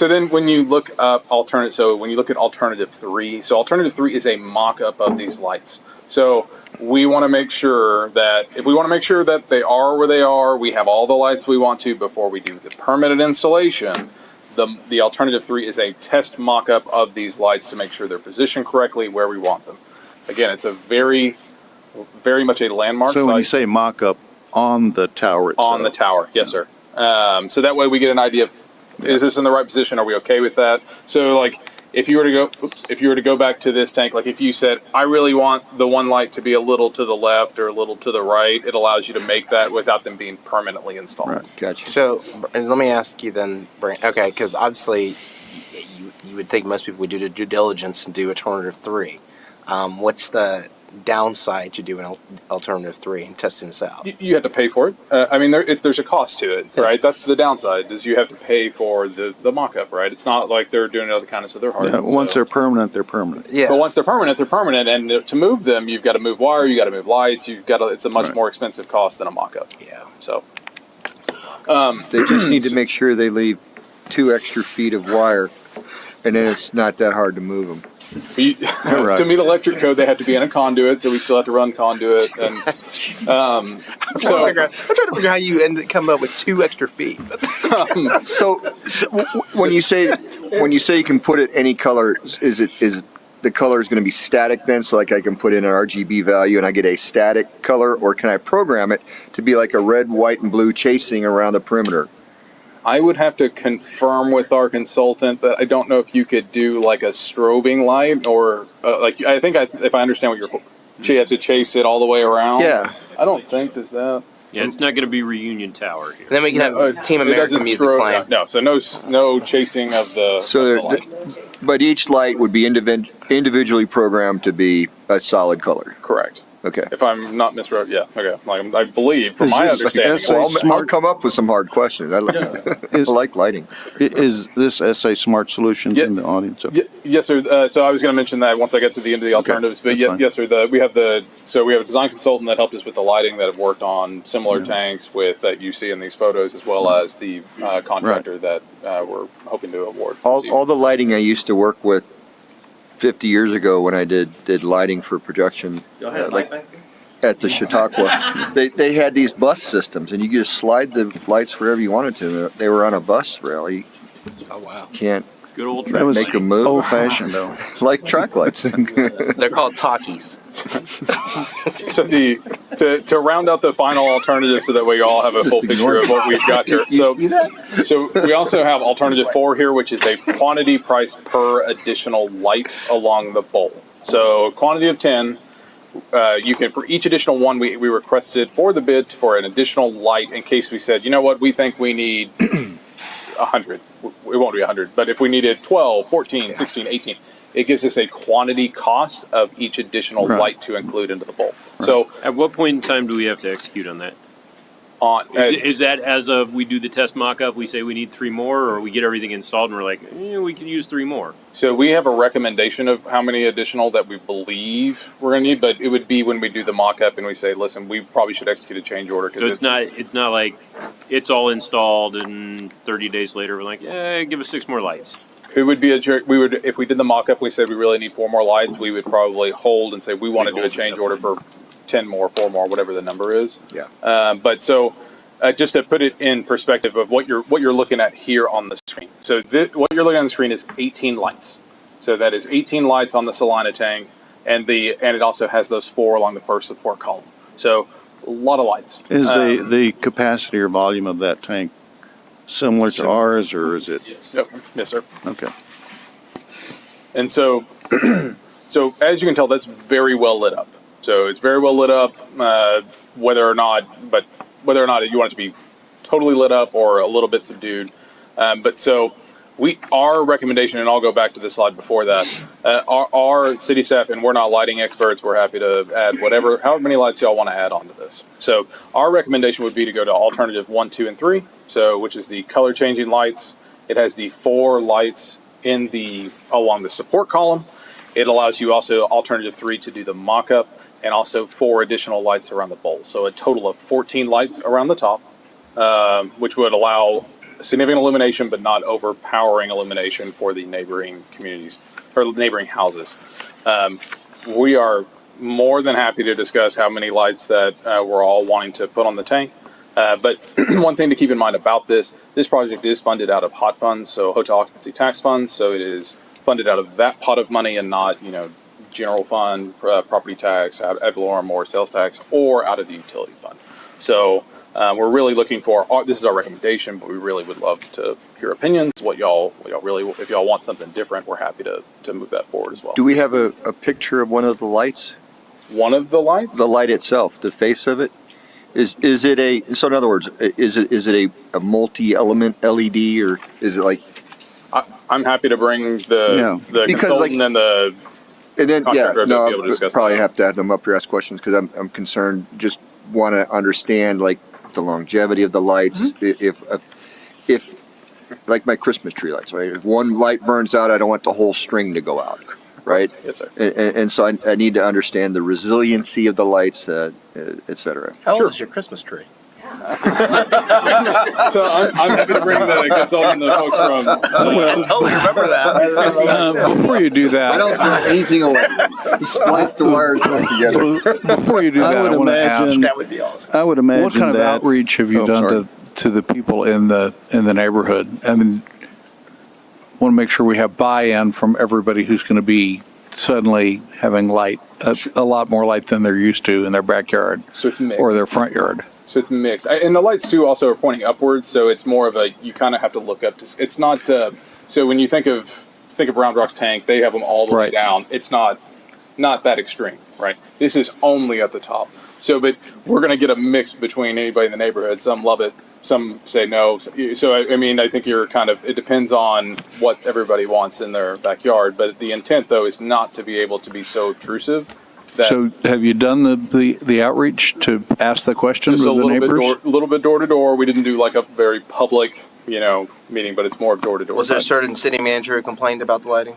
then when you look up when you look at alternative 3, so alternative 3 is a mock-up of these lights. So we want to make sure that they are where they are, we have all the lights we want to before we do the permanent installation. The alternative 3 is a test mock-up of these lights to make sure they're positioned correctly where we want them. Again, it's a very much a landmark So when you site say mock-up on the tower itself. on the tower. Yes, sir. So that way we get an idea of, is this in the right position? Are we okay with that? So like, if you were to go back to this tank, like if you said, I really want the one light to be a little to the left or a little to the right, it allows you to make that without them being permanently installed. Right. Gotcha. So, and let me ask you then, Brent. Okay, because obviously, you would think most people would do the due diligence and do alternative 3. What's the downside to doing alternative 3 and testing this out? You have to pay for it. I mean, there's a cost to it, right? That's the downside, is you have to pay for the mock-up, right? It's not like they're doing it out of the kindness of their heart. Yeah, once they're permanent, they're permanent. Yeah. But once they're permanent, and to move them, you've got to move wire, you got to move lights, it's a much Right. more expensive cost than a mock-up. Yeah. So, They just need to make sure they leave 2 extra feet of wire, and then it's not that hard to move them. Right. to meet electric code, they have to be in a conduit, so we still have to run conduit. And I'm trying to figure how you come up with 2 extra feet. So when you say you can put it any color, is the color is going to be static then? So like I can put in an RGB value and I get a static color, or can I program it to be like a red, white, and blue chasing around the perimeter? I would have to confirm with our consultant that I don't know if you could do like a strobing light or if I understand what you have to chase it all the way around. Yeah. I don't think does that. Yeah, it's not going to be Reunion Tower here. And then we can have Team It America doesn't music strobe- playing. No, so no chasing of the. So of the light. but each light would be individually programmed to be a solid color. Correct. Okay. If I'm not misread, yeah, okay. Like I believe, from Is my this understanding, SA Well, I'll come up with some hard questions. I like lighting. Is this SA Smart Solutions in the audience? Yes, sir. So I was going to mention that once I get to the end of the alternatives, but that's fine. yes, sir. We have a design consultant that helped us with the lighting that have worked on similar tanks that you see in these photos, as well as the contractor that we're hoping to award. All the lighting I used to work with 50 years ago when I did lighting for production, at the Chautauqua, they had these bus systems, and you could just slide the lights wherever you wanted to. They were on a bus rail. You Oh, wow. can't Good old That was make them move. old fashioned though. like track lights. They're called talkies. So to round out the final alternative so that way you all have a full picture of what we've got here. So we also have alternative 4 here, which is a quantity price per additional light along the bowl. So quantity of 10, you can, for each additional one, we requested for the bid for an additional light in case we said, you know what, we think we need 100. It won't be 100, but if we needed 12, 14, 16, 18, it gives us a quantity cost of each additional light to include into the bowl. So At what point in time do we have to execute on that? Is that as of we do the test mock-up, we say we need 3 more, or we get everything installed and we're like, we could use 3 more? So we have a recommendation of how many additional that we believe we're going to need, but it would be when we do the mock-up and we say, listen, we probably should execute a change order. So it's not like it's all installed and 30 days later we're like, give us 6 more lights. It would be if we did the mock-up, we said we really need 4 more lights, we would probably hold and say we want to do a change order for 10 more, 4 more, whatever the number is. Yeah. But so just to put it in perspective of what you're looking at here on the screen. So what you're looking at on the screen is 18 lights. So that is 18 lights on the Salina tank, and it also has those 4 along the first support column. So a lot of lights. Is the capacity or volume of that tank similar to ours, or is it? Yep. Yes, sir. Okay. And so, so as you can tell, that's very well lit up. So it's very well lit up, whether or not you want it to be totally lit up or a little bit subdued. But so our recommendation, and I'll go back to the slide before that, our city staff, and we're not lighting experts, we're happy to add however many lights y'all want to add onto this. So our recommendation would be to go to alternative 1, 2, and 3, so which is the color changing lights. It has the 4 lights along the support column. It allows you also alternative 3 to do the mock-up, and also 4 additional lights around the bowl. So a total of 14 lights around the top, which would allow significant illumination, but not overpowering illumination for the neighboring communities or neighboring houses. We are more than happy to discuss how many lights that we're all wanting to put on the tank. But one thing to keep in mind about this project is funded out of HOT funds, so hotel occupancy tax funds. So it is funded out of that pot of money and not, general fund, property tax, ad valorem, or sales tax, or out of the utility fund. So we're really looking for, this is our recommendation, but we really would love to hear opinions. What y'all really, if y'all want something different, we're happy to move that forward as well. Do we have a picture of one of the lights? One of the lights? The light itself, the face of it? Is it so in other words, is it a multi-element LED, or is it like? I'm happy to bring the consultant and the contractor to be able to discuss probably that. have to have them up here ask questions because I'm concerned. Just want to understand like the longevity of the lights. If like my Christmas tree lights, right? If one light burns out, I don't want the whole string to go out, right? Yes, sir. And so I need to understand the resiliency of the lights, et cetera. How old is your Christmas tree? So I'm happy to bring the consultant and the folks from. I totally remember that. Before you do that, I don't throw anything away. Splice the wires close together. before you do that, I want to ask, That would be awesome. I would imagine what kind of that. outreach have you done to the people in the neighborhood? I mean, want to make sure we have buy-in from everybody who's going to be suddenly having light, a lot more light than they're used to in their backyard So it's mixed. or their front yard. So it's mixed. And the lights too also are pointing upwards, so it's more of you kind of have to look up to, it's not, so when you think of Round Rock's tank, they have them all the way down. It's not that extreme, right? This is only at the top. So, but we're going to get a mix between anybody in the neighborhood. Some love it, some say no. So, I mean, I think it depends on what everybody wants in their backyard, but the intent though is not to be able to be so obtrusive. So have you done the outreach to ask the questions Just of the neighbors? a little bit door to door. We didn't do like a very public, meeting, but it's more door to door. Was there a certain city manager who complained about the lighting?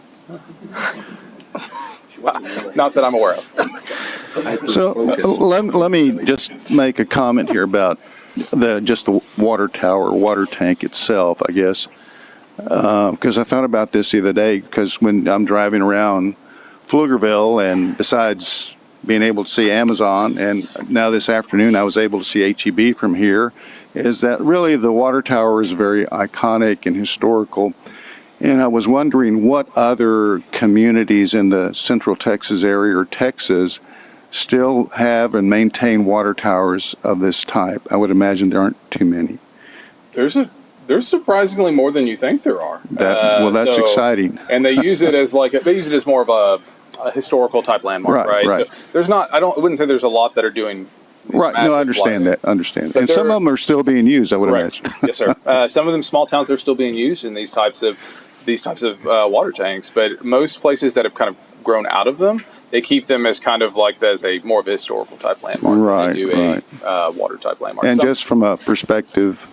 Not that I'm aware of. So let me just make a comment here about the water tower, water tank itself, I guess, because I thought about this the other day. Because when I'm driving around Pflugerville, and besides being able to see Amazon, and now this afternoon I was able to see HEB from here, is that really the water tower is very iconic and historical. And I was wondering what other communities in the Central Texas area or Texas still have and maintain water towers of this type? I would imagine there aren't too many. There's surprisingly more than you think there are. That's So- exciting. And they use it as more of a historical type landmark, Right, right? right. So there's not. I wouldn't say there's a lot that are doing. these Right. No, massive I understand lighting. that. Understand. But And some there- of them are still being used, I would Right. imagine. Yes, sir. Some of them small towns are still being used in these types of water tanks, but most places that have kind of grown out of them, they keep them as kind of like as a more of a historical type landmark. than Right, they do a water type landmark. And Some- just from a perspective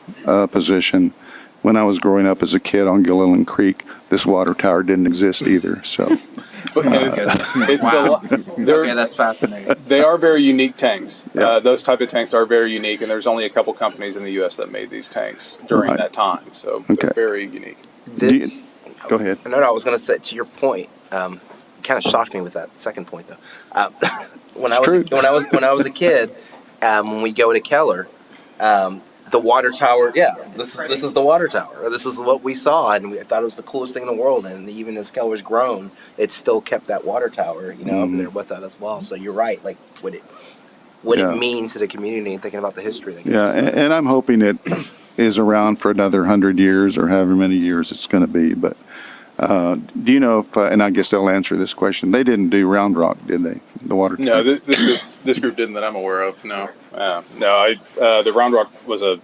position, when I was growing up as a kid on Gilliland Creek, this water tower didn't exist either. So but it's they're, Okay, that's fascinating. they are very unique tanks. Yeah. Those type of tanks are very unique, and there's only a couple companies in the U.S. that made these tanks during Right. that time. So Okay. they're very unique. This, go ahead. No, I was going to say to your point. Kind of shocked me with that second point, though. When I was a kid, when we go to Keller, the water tower. Yeah, this is the water tower. This is what we saw, and I thought it was the coolest thing in the world. And even as Keller's grown, it still kept that water tower, up there with that as well. So you're right. Like what Yeah. it means to the community, and thinking about the history. Yeah, and I'm hoping it is around for another 100 years or however many years it's going to be. But do you know if, and I guess they'll answer this question, they didn't do Round Rock, did they? The water No, this group didn't that I'm aware of. No, the Round Rock was a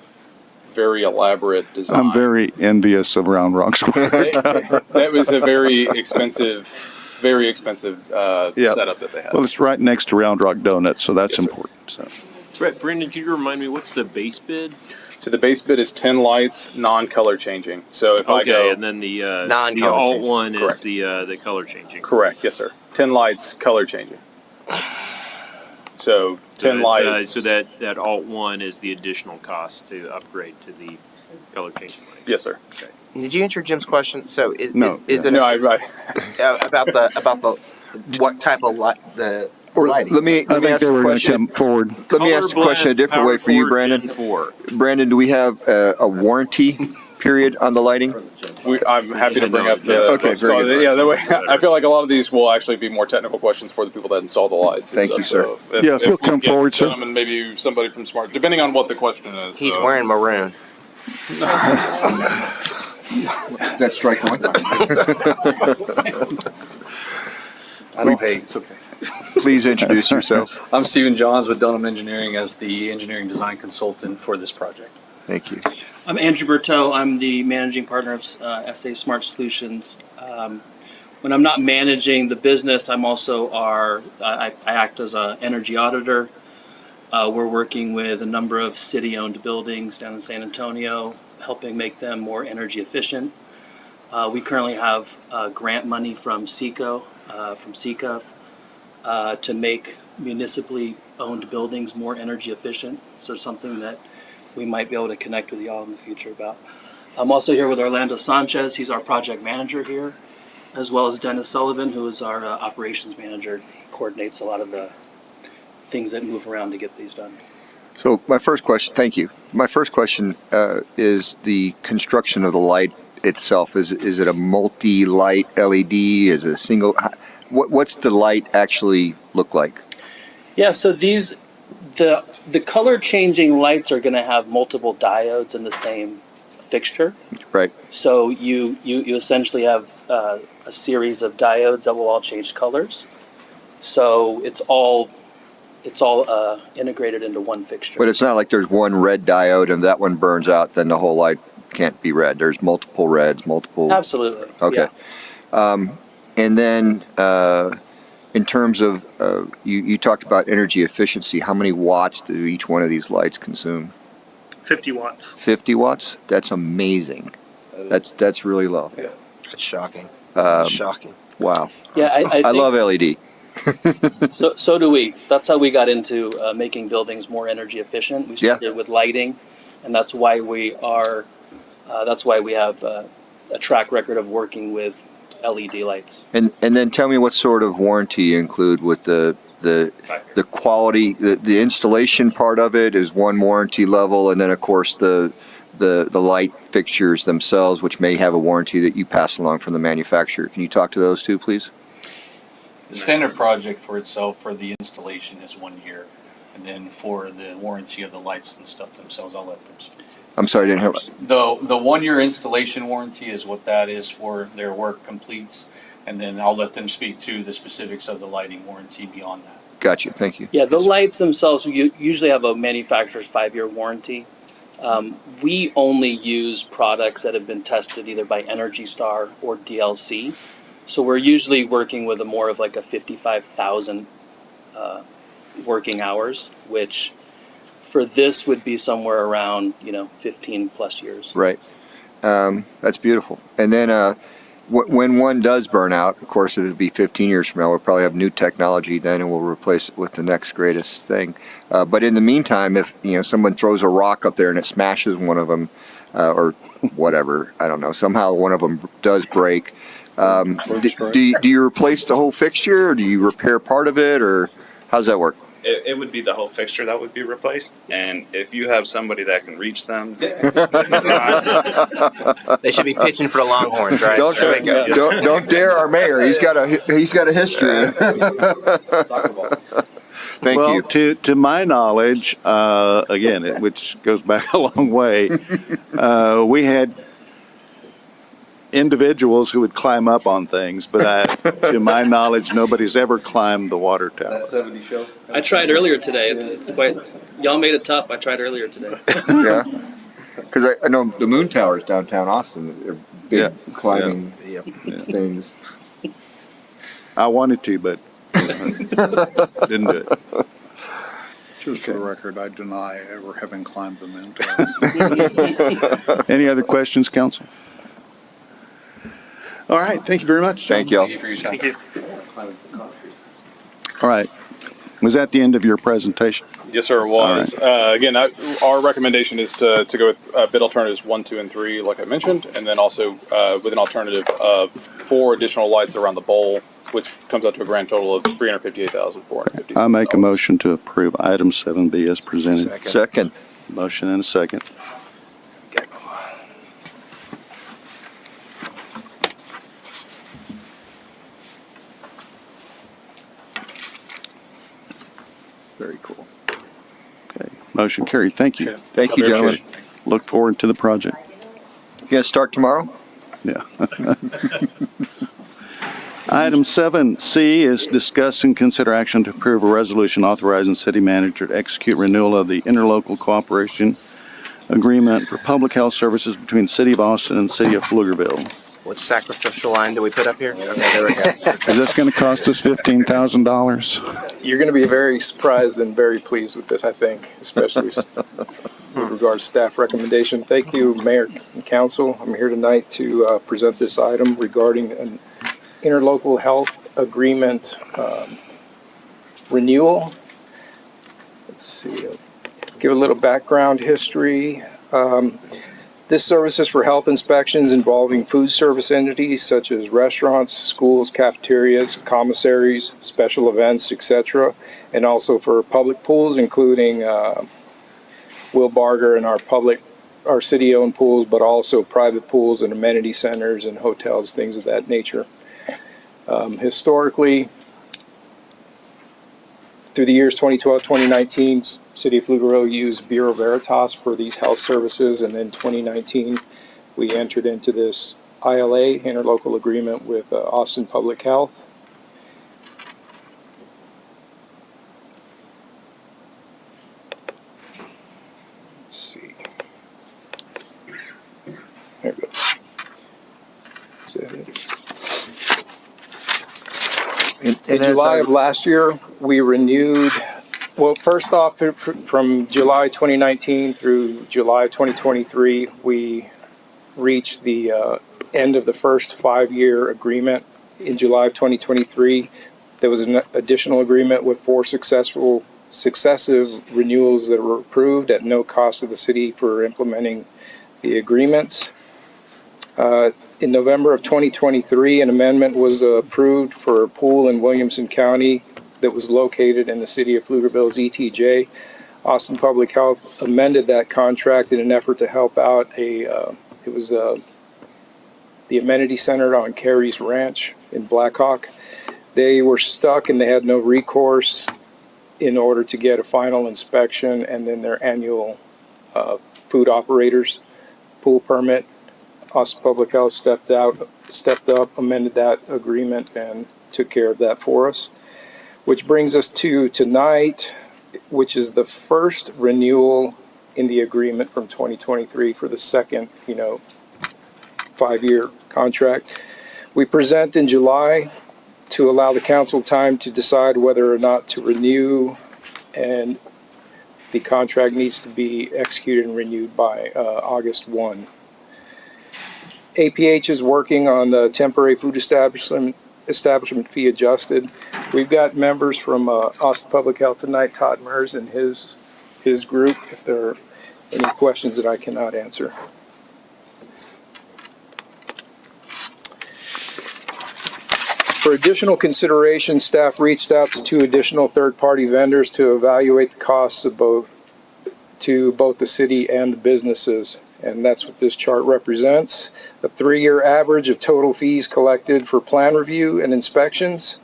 very elaborate design. I'm very envious of Round Rock's water. That was a very expensive setup that they had. Well, it's right next to Round Rock Donuts, so that's Yes, sir. important. So. Brandon, could you remind me, what's the base bid? So the base bid is 10 lights, non-color changing. So if I Okay, go, and then the Non-color alt changing. one is Correct. the color changing. correct, yes, sir. 10 lights, color changing. So 10 lights. So that alt one is the additional cost to upgrade to the color changing lights. Yes, sir. Did you answer Jim's question? So No. is it No, about the what type of light the Or lighting? let me I ask think they the were going to question. come forward. Let me ask the question a different way for you, Brandon. Brandon, do we have a warranty period on the lighting? I'm happy to bring up the. Okay, very so good. yeah, that way I feel like a lot of these will actually be more technical questions for the people that install the lights. and Thank you, stuff. sir. So Yeah, if you'll we come get forward, sir. gentlemen, maybe somebody from Smart, depending on what the question is. He's so. wearing maroon. Is that strike one? I don't hate, it's okay. Please introduce yourself. I'm Stephen Johns with Dunham Engineering as the engineering design consultant for this project. Thank you. I'm Andrew Berteau. I'm the managing partner of SA Smart Solutions. When I'm not managing the business, I'm also I act as an energy auditor. We're working with a number of city-owned buildings down in San Antonio, helping make them more energy efficient. We currently have grant money from SECO, from CECA, to make municipally owned buildings more energy efficient. So something that we might be able to connect with y'all in the future about. I'm also here with Orlando Sanchez. He's our project manager here, as well as Dennis Sullivan, who is our operations manager. He coordinates a lot of the things that move around to get these done. So my first question, thank you. My first question is the construction of the light itself. Is it a multi-light LED? Is it a single? What's the light actually look like? Yeah, so the color changing lights are going to have multiple diodes in the same fixture. Right. So you essentially have a series of diodes that will all change colors. So it's all integrated into one fixture. But it's not like there's one red diode and that one burns out, then the whole light can't be red. There's multiple reds, multiple. Absolutely. Okay. Yeah. And then in terms of, you talked about energy efficiency. How many watts do each one of these lights consume? 50 watts. 50 watts? That's amazing. That's really low. Yeah. It's shocking. Um, Shocking. Wow. Yeah, I I think, love LED. So do we. That's how we got into making buildings more energy efficient. We started with lighting, and that's why we are. That's why we have a track record of working with LED lights. And then tell me what sort of warranty you include with the quality, the installation part of it is one warranty level, and then of course the light fixtures themselves, which may have a warranty that you pass along from the manufacturer. Can you talk to those two, please? The standard project for itself for the installation is 1 year. And then for the warranty of the lights and stuff themselves, I'll let them speak to. I'm sorry, I didn't hear. The 1 year installation warranty is what that is for their work completes. And then I'll let them speak to the specifics of the lighting warranty beyond that. Gotcha. Thank you. Yeah, the lights themselves usually have a manufacturer's 5-year warranty. We only use products that have been tested either by Energy Star or DLC. So we're usually working with a more of like a 55,000 working hours, which for this would be somewhere around 15 plus years. Right. That's beautiful. And then when one does burn out, of course, it would be 15 years from now. We'll probably have new technology then, and we'll replace it with the next greatest thing. But in the meantime, if someone throws a rock up there and it smashes one of them, or whatever, I don't know, somehow one of them does break, do you replace the whole fixture, or do you repair part of it, or how's that work? It would be the whole fixture that would be replaced, and if you have somebody that can reach them, They should be pitching for the Longhorns, right? Don't dare our mayor. He's got a history. Thank well, you. To my knowledge, again, which goes back a long way, we had individuals who would climb up on things, but to my knowledge, nobody's ever climbed the water tower. That 70 show? I tried earlier today. It's quite. Y'all made it tough. I tried earlier today. Yeah, because I know the moon towers downtown Austin. They're big climbing things. I wanted to, but didn't do it. Just for the record, I deny ever having climbed the moon tower. Any other questions, council? All right, thank you very much. Thank you. Thank you for your time. Thank you. All right. Was that the end of your presentation? Yes, sir, it was. Again, our recommendation is to go with bid alternatives 1, 2, and 3, like I mentioned, and then also with an alternative of 4 additional lights around the bowl, which comes out to a grand total of $358,450. I make a motion to approve item 7B as presented. Second. Motion and a second. Very cool. Okay, motion carried. Thank you. Thank you, gentlemen. Look forward to the project. You gonna start tomorrow? Yeah. Item 7C is discuss and consider action to approve a resolution authorizing city manager to execute renewal of the interlocal cooperation agreement for public health services between the City of Austin and the City of Pflugerville. What sacrificial line do we put up here? Okay, there we go. Is this going to cost us $15,000? You're going to be very surprised and very pleased with this, I think, especially with regards to staff recommendation. Thank you, Mayor and Council. I'm here tonight to present this item regarding an interlocal health agreement renewal. Let's see, I'll give a little background history. This service is for health inspections involving food service entities such as restaurants, schools, cafeterias, commissaries, special events, etc., and also for public pools, including Will Barger and our city-owned pools, but also private pools and amenity centers and hotels, things of that nature. Historically, through the years 2012-2019, City of Pflugerville used Bureau Veritas for these health services, and then 2019 we entered into this ILA, interlocal agreement with Austin Public Health. Let's see. There we go. Is that it? In July of last year, we renewed, well, first off, from July 2019 through July 2023, we reached the end of the first 5-year agreement. In July of 2023, there was an additional agreement with 4 successive renewals that were approved at no cost to the city for implementing the agreements. In November of 2023, an amendment was approved for a pool in Williamson County that was located in the City of Pflugerville's ETJ. Austin Public Health amended that contract in an effort to help out the amenity center on Carey's Ranch in Blackhawk. They were stuck and they had no recourse in order to get a final inspection and then their annual food operators pool permit. Austin Public Health stepped up, amended that agreement, and took care of that for us. Which brings us to tonight, which is the first renewal in the agreement from 2023 for the second, 5-year contract. We present in July to allow the council time to decide whether or not to renew, and the contract needs to be executed and renewed by August 1. APH is working on the temporary food establishment fee adjusted. We've got members from Austin Public Health tonight, Todd Mers and his group, if there are any questions that I cannot answer. For additional consideration, staff reached out to 2 additional third-party vendors to evaluate the costs of both the city and the businesses, and that's what this chart represents. A 3-year average of total fees collected for plan review and inspections.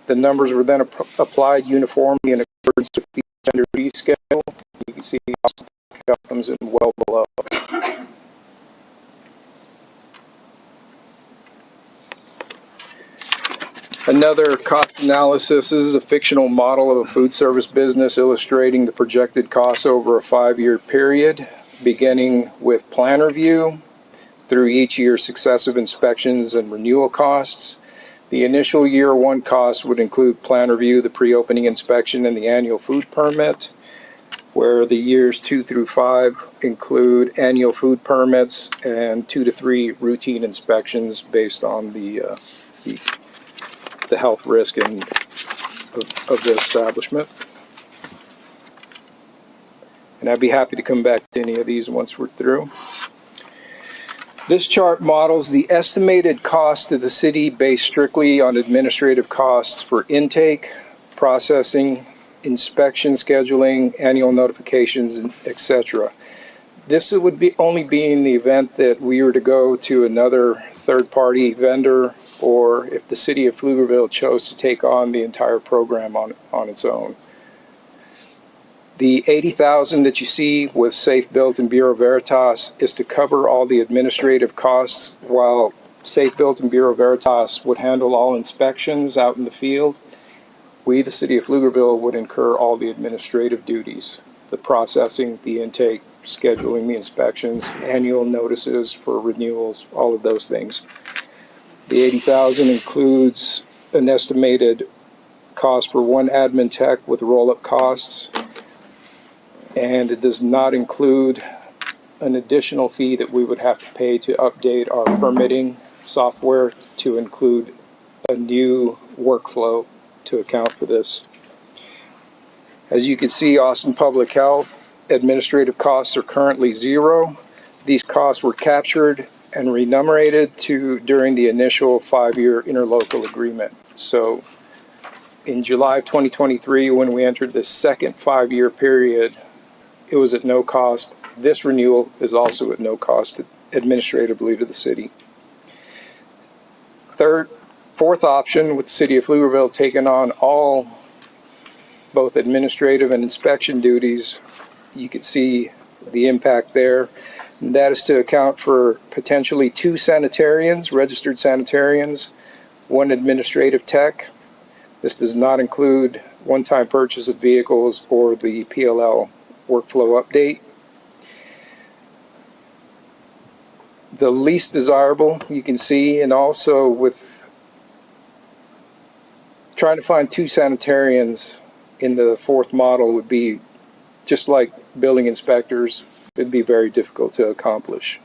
The numbers were then applied uniformly in accordance with the vendor fee schedule. You can see Austin comes in well below. Another cost analysis. This is a fictional model of a food service business illustrating the projected costs over a 5-year period, beginning with plan review through each year's successive inspections and renewal costs. The initial year 1 cost would include plan review, the pre-opening inspection, and the annual food permit, where the years 2 through 5 include annual food permits and 2 to 3 routine inspections based on the health risk of the establishment. And I'd be happy to come back to any of these once we're through. This chart models the estimated cost to the city based strictly on administrative costs for intake, processing, inspection, scheduling, annual notifications, etc. This would only be in the event that we were to go to another third-party vendor, or if the city of Pflugerville chose to take on the entire program on its own. The $80,000 that you see with Safe Built and Bureau Veritas is to cover all the administrative costs, while Safe Built and Bureau Veritas would handle all inspections out in the field. We, the city of Pflugerville, would incur all the administrative duties, the processing, the intake, scheduling the inspections, annual notices for renewals, all of those things. The $80,000 includes an estimated cost for 1 admin tech with roll-up costs, and it does not include an additional fee that we would have to pay to update our permitting software to include a new workflow to account for this. As you can see, Austin Public Health administrative costs are currently 0. These costs were captured and renumerated during the initial 5-year interlocal agreement. So in July of 2023, when we entered the second 5-year period, it was at no cost. This renewal is also at no cost administratively to the city. Fourth option, with the city of Pflugerville taking on both administrative and inspection duties, you can see the impact there. And that is to account for potentially 2 sanitarians, registered sanitarians, 1 administrative tech. This does not include one-time purchase of vehicles or the PLL workflow update. The least desirable, you can see, and also with trying to find 2 sanitarians in the 4th model would be just like building inspectors. It'd be very difficult to accomplish.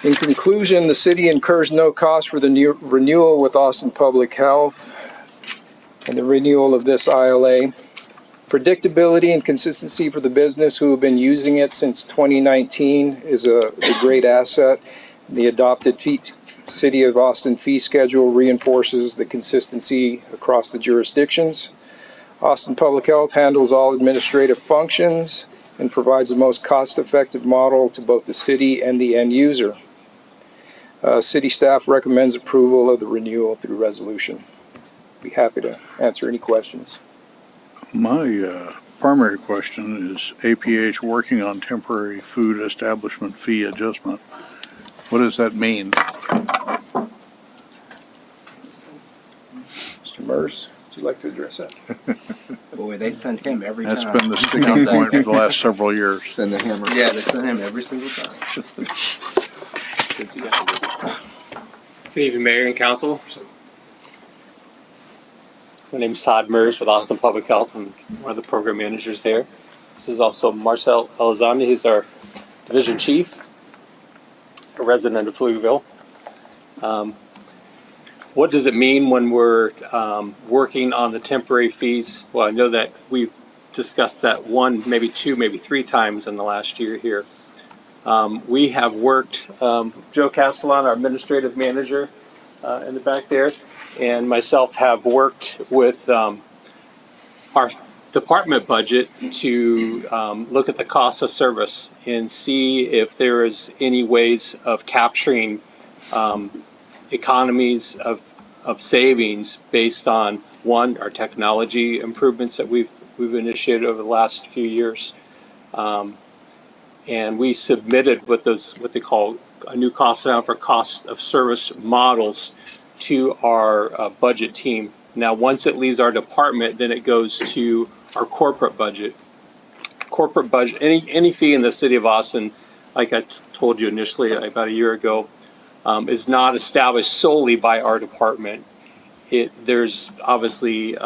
In conclusion, the city incurs no cost for the new renewal with Austin Public Health and the renewal of this ILA. Predictability and consistency for the business who have been using it since 2019 is a great asset. The adopted City of Austin fee schedule reinforces the consistency across the jurisdictions. Austin Public Health handles all administrative functions and provides the most cost-effective model to both the city and the end user. City staff recommends approval of the renewal through resolution. Be happy to answer any questions. My primary question is APH working on temporary food establishment fee adjustment. What does that mean? Mr. Mers, would you like to address that? Boy, they send him every time. That's been the sticking point for the last several years. Send the hammer. Yeah, they send him every single time. Good evening, Mayor and Council. My name is Todd Mers with Austin Public Health. I'm one of the program managers there. This is also Marcel Elizondo. He's our division chief, a resident of Pflugerville. What does it mean when we're working on the temporary fees? Well, I know that we've discussed that one, maybe two, maybe three times in the last year here. We have worked, Joe Castellan, our administrative manager in the back there, and myself have worked with our department budget to look at the cost of service and see if there is any ways of capturing economies of savings based on, one, our technology improvements that we've initiated over the last few years. And we submitted what they call a new cost down for cost of service models to our budget team. Now, once it leaves our department, then it goes to our corporate budget. Corporate budget, any fee in the city of Austin, like I told you initially about a year ago, is not established solely by our department. There's obviously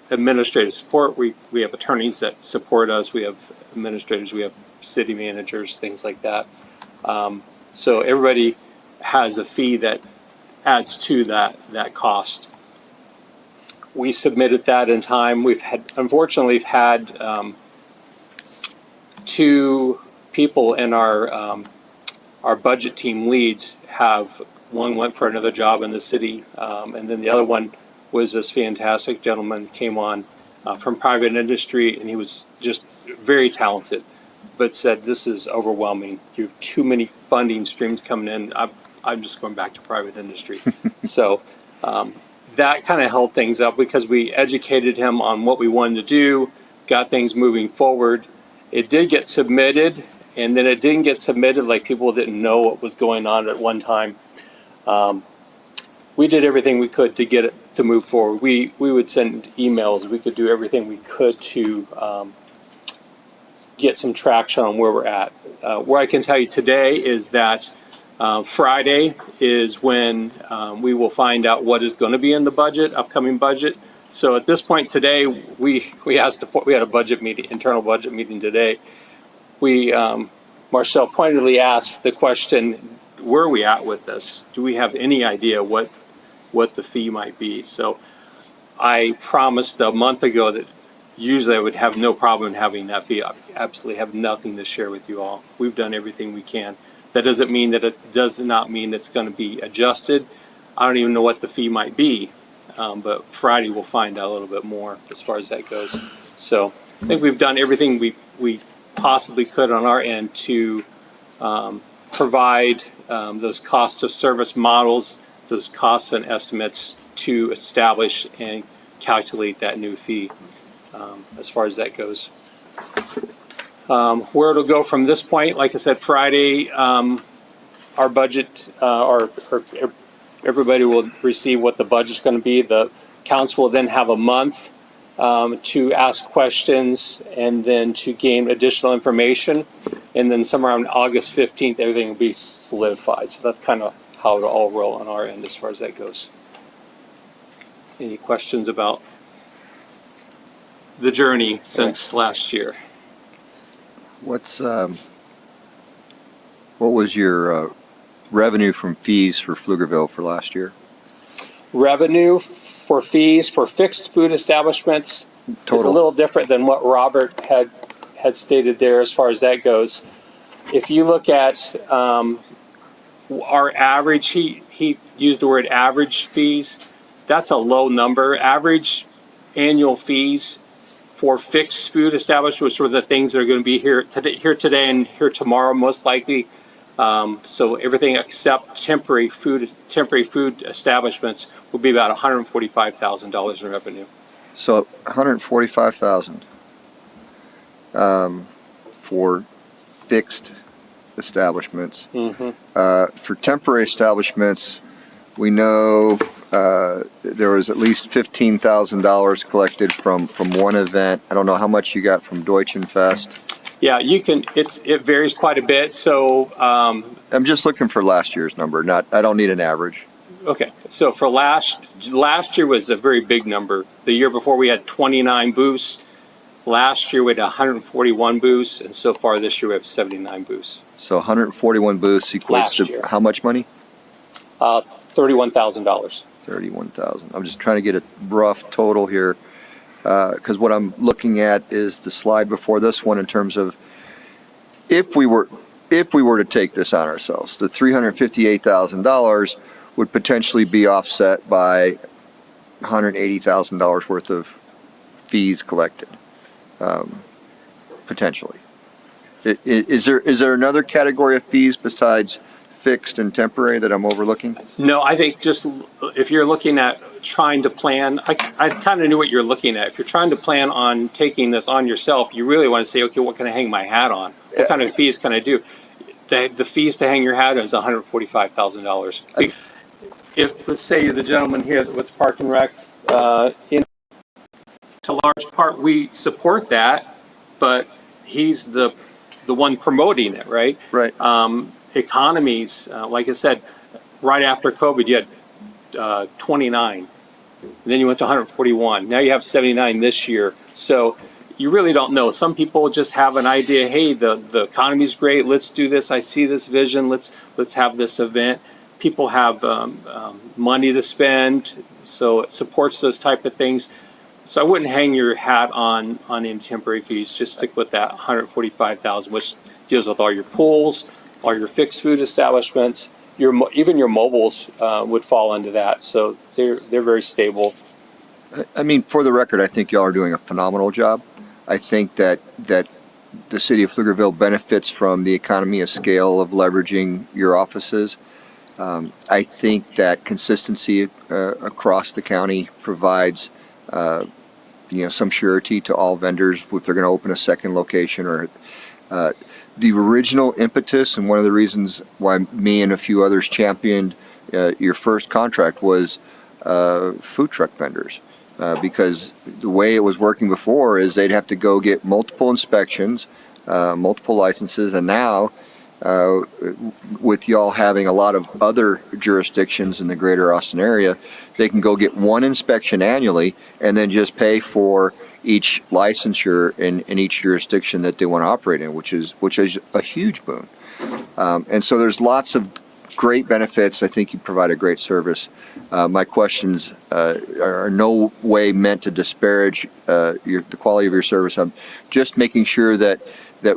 administrative support. We have attorneys that support us. We have administrators. We have city managers, things like that. So everybody has a fee that adds to that cost. We submitted that in time. Unfortunately had two people in our budget team leads one went for another job in the city, and then the other one was this fantastic gentleman came on from private industry, and he was just very talented, but said, this is overwhelming. You have too many funding streams coming in. I'm just going back to private industry. So that kind of held things up because we educated him on what we wanted to do, got things moving forward. It did get submitted, and then it didn't get submitted, like people didn't know what was going on at one time. We did everything we could to get it to move forward. We would send emails. We could do everything we could to get some traction on where we're at. Where I can tell you today is that Friday is when we will find out what is going to be in the budget, upcoming budget. So at this point today, we had a budget meeting, internal budget meeting today. Marcel pointedly asked the question, where are we at with this? Do we have any idea what the fee might be? So I promised a month ago that usually I would have no problem having that fee. I absolutely have nothing to share with you all. We've done everything we can. That does not mean it's going to be adjusted. I don't even know what the fee might be, but Friday we'll find out a little bit more as far as that goes. So I think we've done everything we possibly could on our end to provide those cost of service models, those costs and estimates to establish and calculate that new fee as far as that goes. Where it'll go from this point, like I said, Friday, our budget, everybody will receive what the budget's going to be. The council will then have a month to ask questions and then to gain additional information. And then somewhere around August 15th, everything will be solidified. So that's kind of how it'll all roll on our end as far as that goes. Any questions about the journey since last year? What was your revenue from fees for Pflugerville for last year? Revenue for fees for fixed food establishments is a little different than what Robert had stated there as far as that goes. If you look at our average, he used the word average fees. That's a low number. Average annual fees for fixed food establishments, which were the things that are going to be here today and here tomorrow, most likely, So everything except temporary food establishments will be about $145,000 in revenue. So 145,000 for fixed establishments. For temporary establishments, we know there was at least $15,000 collected from one event. I don't know how much you got from Deutschenfest. Yeah, you can. It varies quite a bit. So I'm just looking for last year's number. I don't need an average. okay. So for last year was a very big number. The year before we had 29 booths. Last year we had 141 booths, and so far this year we have 79 booths. So 141 booths equates Last to year. how much money? $31,000. 31,000. I'm just trying to get a rough total here, because what I'm looking at is the slide before this one in terms of if we were to take this on ourselves, the $358,000 would potentially be offset by $180,000 worth of fees collected, potentially. Is there another category of fees besides fixed and temporary that I'm overlooking? No, I think just if you're looking at trying to plan, I kind of knew what you're looking at. If you're trying to plan on taking this on yourself, you really want to say, okay, what can I hang my hat on? What kind of fees can I do? The fees to hang your hat on is $145,000. If, let's say you're the gentleman here with Park and Rec, to large part, we support that, but he's the one promoting it, right? Right. Economies, like I said, right after COVID, you had 29. And then you went to 141. Now you have 79 this year. So you really don't know. Some people just have an idea, hey, the economy's great, let's do this, I see this vision, let's have this event. People have money to spend, so it supports those type of things. So I wouldn't hang your hat on any temporary fees. Just stick with that 145,000, which deals with all your pools, all your fixed food establishments. Even your mobiles would fall into that. So they're very stable. I mean, for the record, I think y'all are doing a phenomenal job. I think that the city of Pflugerville benefits from the economy of scale of leveraging your offices. I think that consistency across the county provides some surety to all vendors if they're going to open a second location. Or the original impetus and one of the reasons why me and a few others championed your first contract was food truck vendors. Because the way it was working before is they'd have to go get multiple inspections, multiple licenses, and now with y'all having a lot of other jurisdictions in the greater Austin area, they can go get one inspection annually and then just pay for each licensure in each jurisdiction that they want to operate in, which is a huge boon. And so there's lots of great benefits. I think you provide a great service. My questions are no way meant to disparage the quality of your service. I'm just making sure that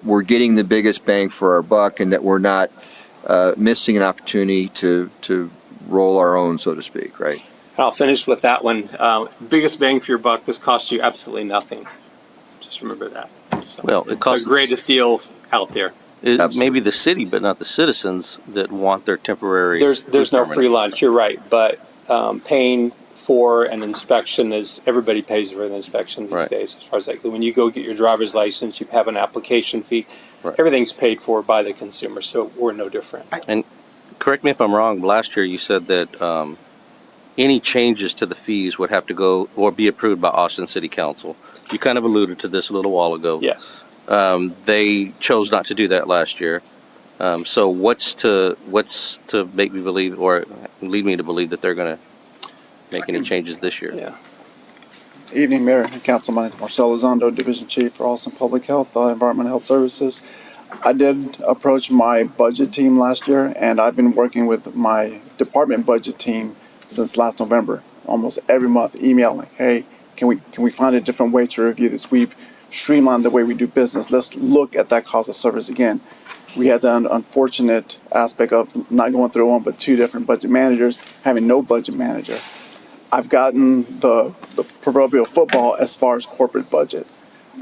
we're getting the biggest bang for our buck and that we're not missing an opportunity to roll our own, so to speak, right? I'll finish with that one. Biggest bang for your buck, this costs you absolutely nothing. Just remember that. So, Well, it costs it's the greatest deal out there. maybe the city, but not the citizens that want their temporary. There's no permit. free lunch, you're right, but paying for an inspection is, everybody pays for an inspection these Right. days, as far as like, when you go get your driver's license, you have an application fee. Right. Everything's paid for by the consumer, so we're no different. And correct me if I'm wrong, but last year you said that any changes to the fees would have to go or be approved by Austin City Council. You kind of alluded to this a little while ago. Yes. They chose not to do that last year. So what's to make me believe or lead me to believe that they're going to make any changes this year? Yeah. Evening, Mayor and Council. My name is Marcelo Zondo, Division Chief for Austin Public Health, Environmental Health Services. I did approach my budget team last year, and I've been working with my department budget team since last November. Almost every month, emailing, "Hey, can we find a different way to review this? We've streamlined the way we do business. Let's look at that cost of service again." We had the unfortunate aspect of not going through one but two different budget managers, having no budget manager. I've gotten the proverbial football as far as corporate budget.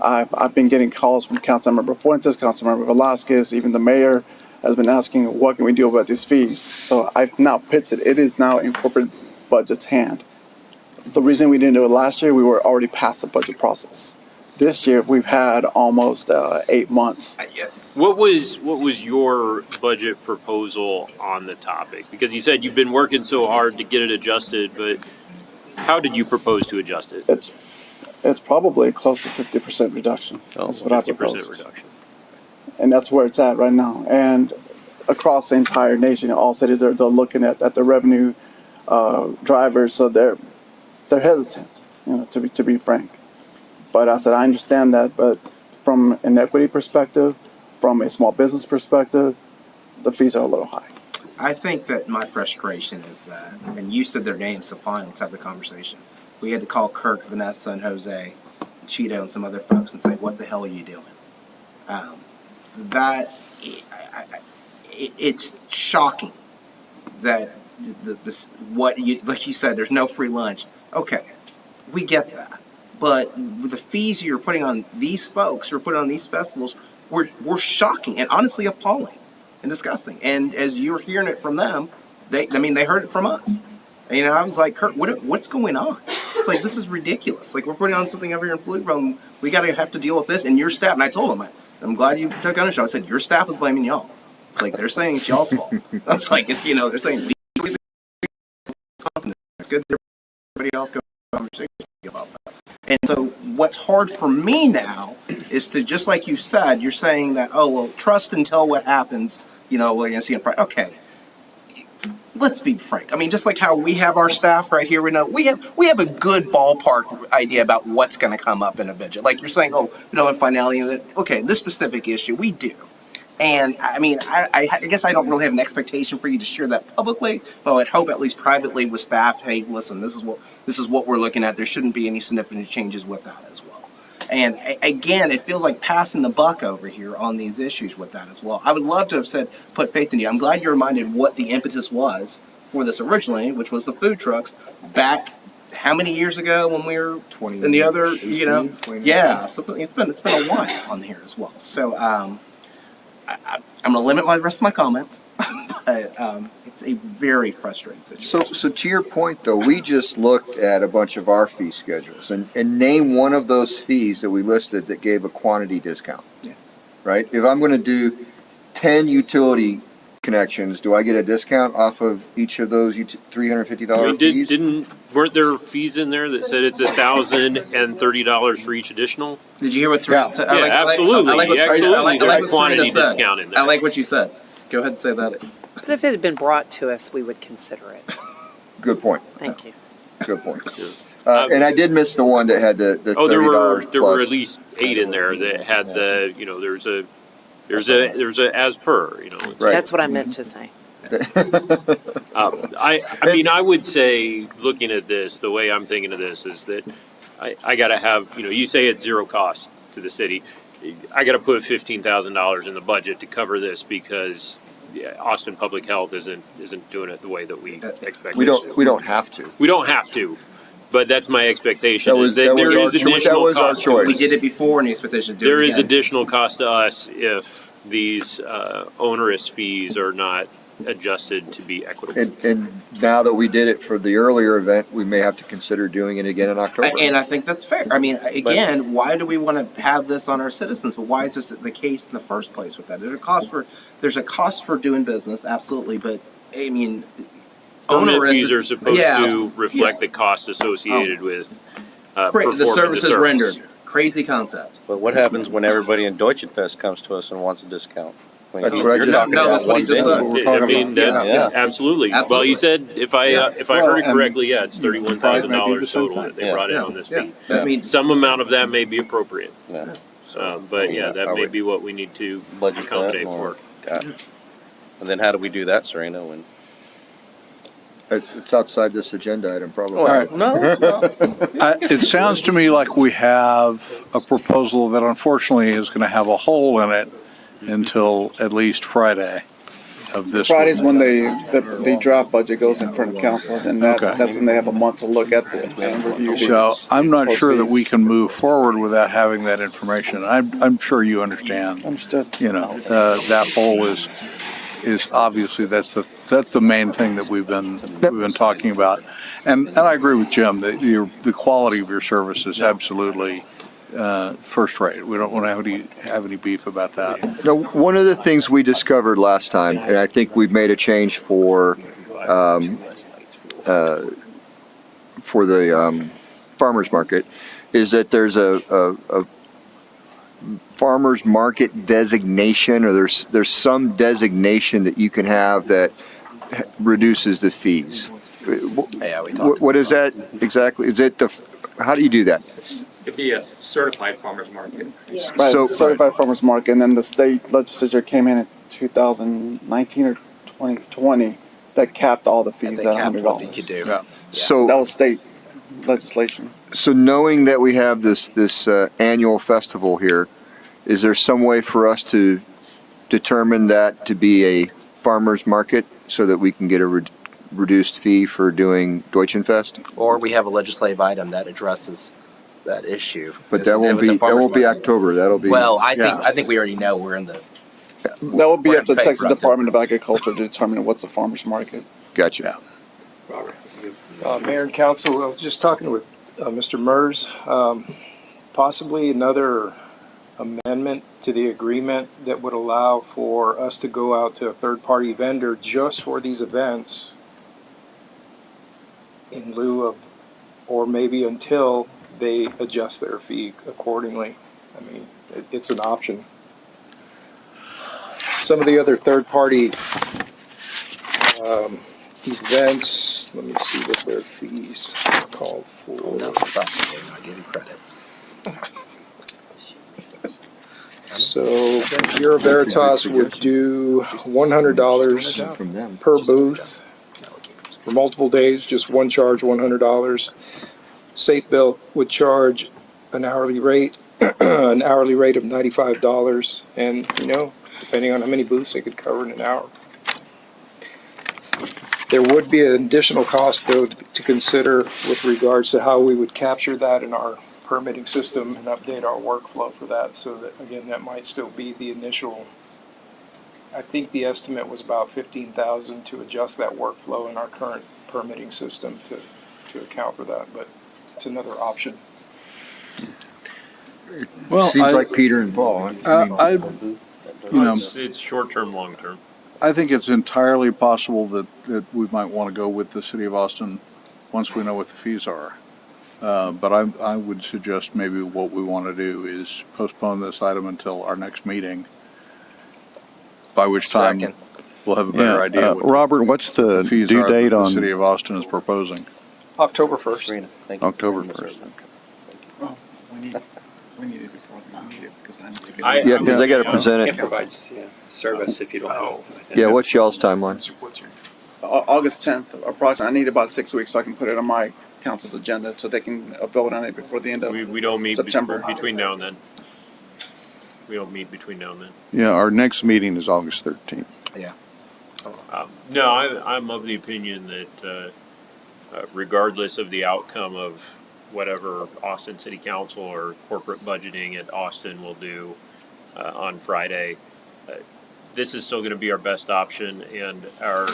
I've been getting calls from Councilmember Fuentes, Councilmember Velasquez, even the mayor, has been asking, what can we do about these fees? So I've now pitched it. It is now in corporate budget's hand. The reason we didn't do it last year, we were already past the budget process. This year, we've had almost 8 months. What was your budget proposal on the topic? Because you said you've been working so hard to get it adjusted, but how did you propose to adjust it? It's probably close to 50% reduction. That's what I 50% proposed. reduction. And that's where it's at right now. And across the entire nation, all cities, they're looking at the revenue drivers, so they're hesitant, to be frank. But I said, I understand that, but from an equity perspective, from a small business perspective, the fees are a little high. I think that my frustration is that, and you said their names, so fine, let's have the conversation. We had to call Kirk, Vanessa, and Jose, Cheeto, and some other folks and say, what the hell are you doing? It's shocking that like you said, there's no free lunch. Okay, we get that. But the fees you're putting on these folks who are putting on these festivals were shocking and honestly appalling and disgusting. And as you were hearing it from them, they heard it from us. And, I was like, Kurt, what's going on? It's like, this is ridiculous. Like, we're putting on something over here in Pflugerville, and we have to deal with this. And your staff, and I told them, I'm glad you took ownership. I said, your staff is blaming y'all. It's like, they're saying it's y'all's fault. I was like, they're saying, it's good that everybody else go conversation about that. And so what's hard for me now is to, just like you said, you're saying that, oh, well, trust until what happens, we're going to see in front. Okay. Let's be frank. I mean, just like how we have our staff right here, we have a good ballpark idea about what's going to come up in a budget. Like you're saying, oh, we don't have finality of it. Okay, this specific issue, we do. And I mean, I guess I don't really have an expectation for you to share that publicly, but I'd hope at least privately with staff, hey, listen, this is what we're looking at. There shouldn't be any significant changes with that as well. And again, it feels like passing the buck over here on these issues with that as well. I would love to have said, put faith in you. I'm glad you reminded what the impetus was for this originally, which was the food trucks back how many years ago when we were 20 in the other, 20 yeah, something. It's been a while on here as well. So I'm going to limit the rest of my comments, but it's a very frustrating situation. So to your point, though, we just looked at a bunch of our fee schedules and name one of those fees that we listed that gave a quantity discount. Yeah. Right? If I'm going to do 10 utility connections, do I get a discount off of each of those $350 fees? Weren't there fees in there that said it's $1,030 for each additional? Did you hear what Serena said? Absolutely. I like what Quantity Serena said. discount in there. I like what you said. Go ahead and say that. But if it had been brought to us, we would consider it. Good point. Thank you. Good point. And I did miss the one that had the $30 there were plus. at least 8 in there that had there's a as per, Right. That's what I meant to say. I would say, looking at this, the way I'm thinking of this is that I got to have, you say it's zero cost to the city. I got to put $15,000 in the budget to cover this because Austin Public Health isn't doing it the way that we expect. We don't have to. We don't have to, but that's my expectation. That was our choice. We did it before, and the expectation to do it There is again. additional cost to us if these onerous fees are not adjusted to be equitable. And now that we did it for the earlier event, we may have to consider doing it again in October. And I think that's fair. I mean, again, why do we want to have this on our citizens? But why is this the case in the first place with that? There's a cost for doing business, absolutely. But I mean, Permit fees are supposed to reflect the cost associated with performing the services service. rendered. Crazy concept. But what happens when everybody in Deutschenfest comes to us and wants a discount? That's what I just said. That's what he just said. Absolutely. Well, you said if I heard it correctly, it's $31,000 total that they brought in on this fee. I mean, some amount of that may be appropriate. Yeah. But that may be what we need to Budget accommodate that or- for. And then how do we do that, Serena? When It's outside this agenda item, probably. All right. No. It sounds to me like we have a proposal that unfortunately is going to have a hole in it until at least Friday of this Friday's week. when the draft budget goes in front of council, and that's when they have a month to look at and review. So I'm not those sure that fees. we can move forward without having that information. I'm sure you understand. Understood. That hole is is obviously that's the main thing that we've been talking about, and I agree with Jim that the quality of your service is absolutely first rate. We don't want to have any beef about that. Now, one of the things we discovered last time, and I think we've made a change for the farmers market, is that there's a farmers market designation, or there's some designation that you can have that reduces the fees. Yeah, we talked What is that exactly? Is it how do you do that? It'd be a certified farmer's market. Right, So- certified farmers market, and then the state legislature came in 2019 or 2020 that capped all the fees at $100. what they could do. Yeah. So That was state legislation. So knowing that we have this annual festival here, is there some way for us to determine that to be a farmers market so that we can get a reduced fee for doing Deutschenfest? Or we have a legislative item that addresses that issue. But that won't With the be farmers market. October. That'll be Well, I think we already know we're in the. That would be We're up to gonna pay Texas for Department of Agriculture to determine what's a farmers market. Gotcha. Robert. Mayor and council, I was just talking with Mr. Mers, possibly another amendment to the agreement that would allow for us to go out to a third-party vendor just for these events in lieu of, or maybe until they adjust their fee accordingly. I mean, it's an option. Some of the other third-party events, let me see what their fees are called for. I give you credit. So Bureau Veritas would do $100 from them per booth for multiple days, just one charge, $100. Safe Belt would charge an hourly rate, an hourly rate of $95, and depending on how many booths they could cover in an hour. There would be an additional cost, though, to consider with regards to how we would capture that in our permitting system and update our workflow for that, so that, again, that might still be the initial. I think the estimate was about $15,000 to adjust that workflow in our current permitting system to account for that, but it's another option. Well, seems like Peter and Paul. It's short term, long term. I think it's entirely possible that we might want to go with the city of Austin once we know what the fees are. But I would suggest maybe what we want to do is postpone this item until our next meeting, by which time Second. we'll have a better idea what Robert, what's the fees due are date that the on city of Austin is proposing. October 1st. October 1st? We need it before the meeting because I need to get. Yeah, because they got to present Can't it. provide service if you don't know. Yeah, what's y'all's timeline? August 10th, approximately. I need about 6 weeks so I can put it on my council's agenda so they can vote on it before the end of We don't meet September. between now and then. We don't meet between now and then. Yeah, our next meeting is August 13th. No, I'm of the opinion that regardless of the outcome of whatever Austin City Council or corporate budgeting at Austin will do on Friday, this is still going to be our best option, and our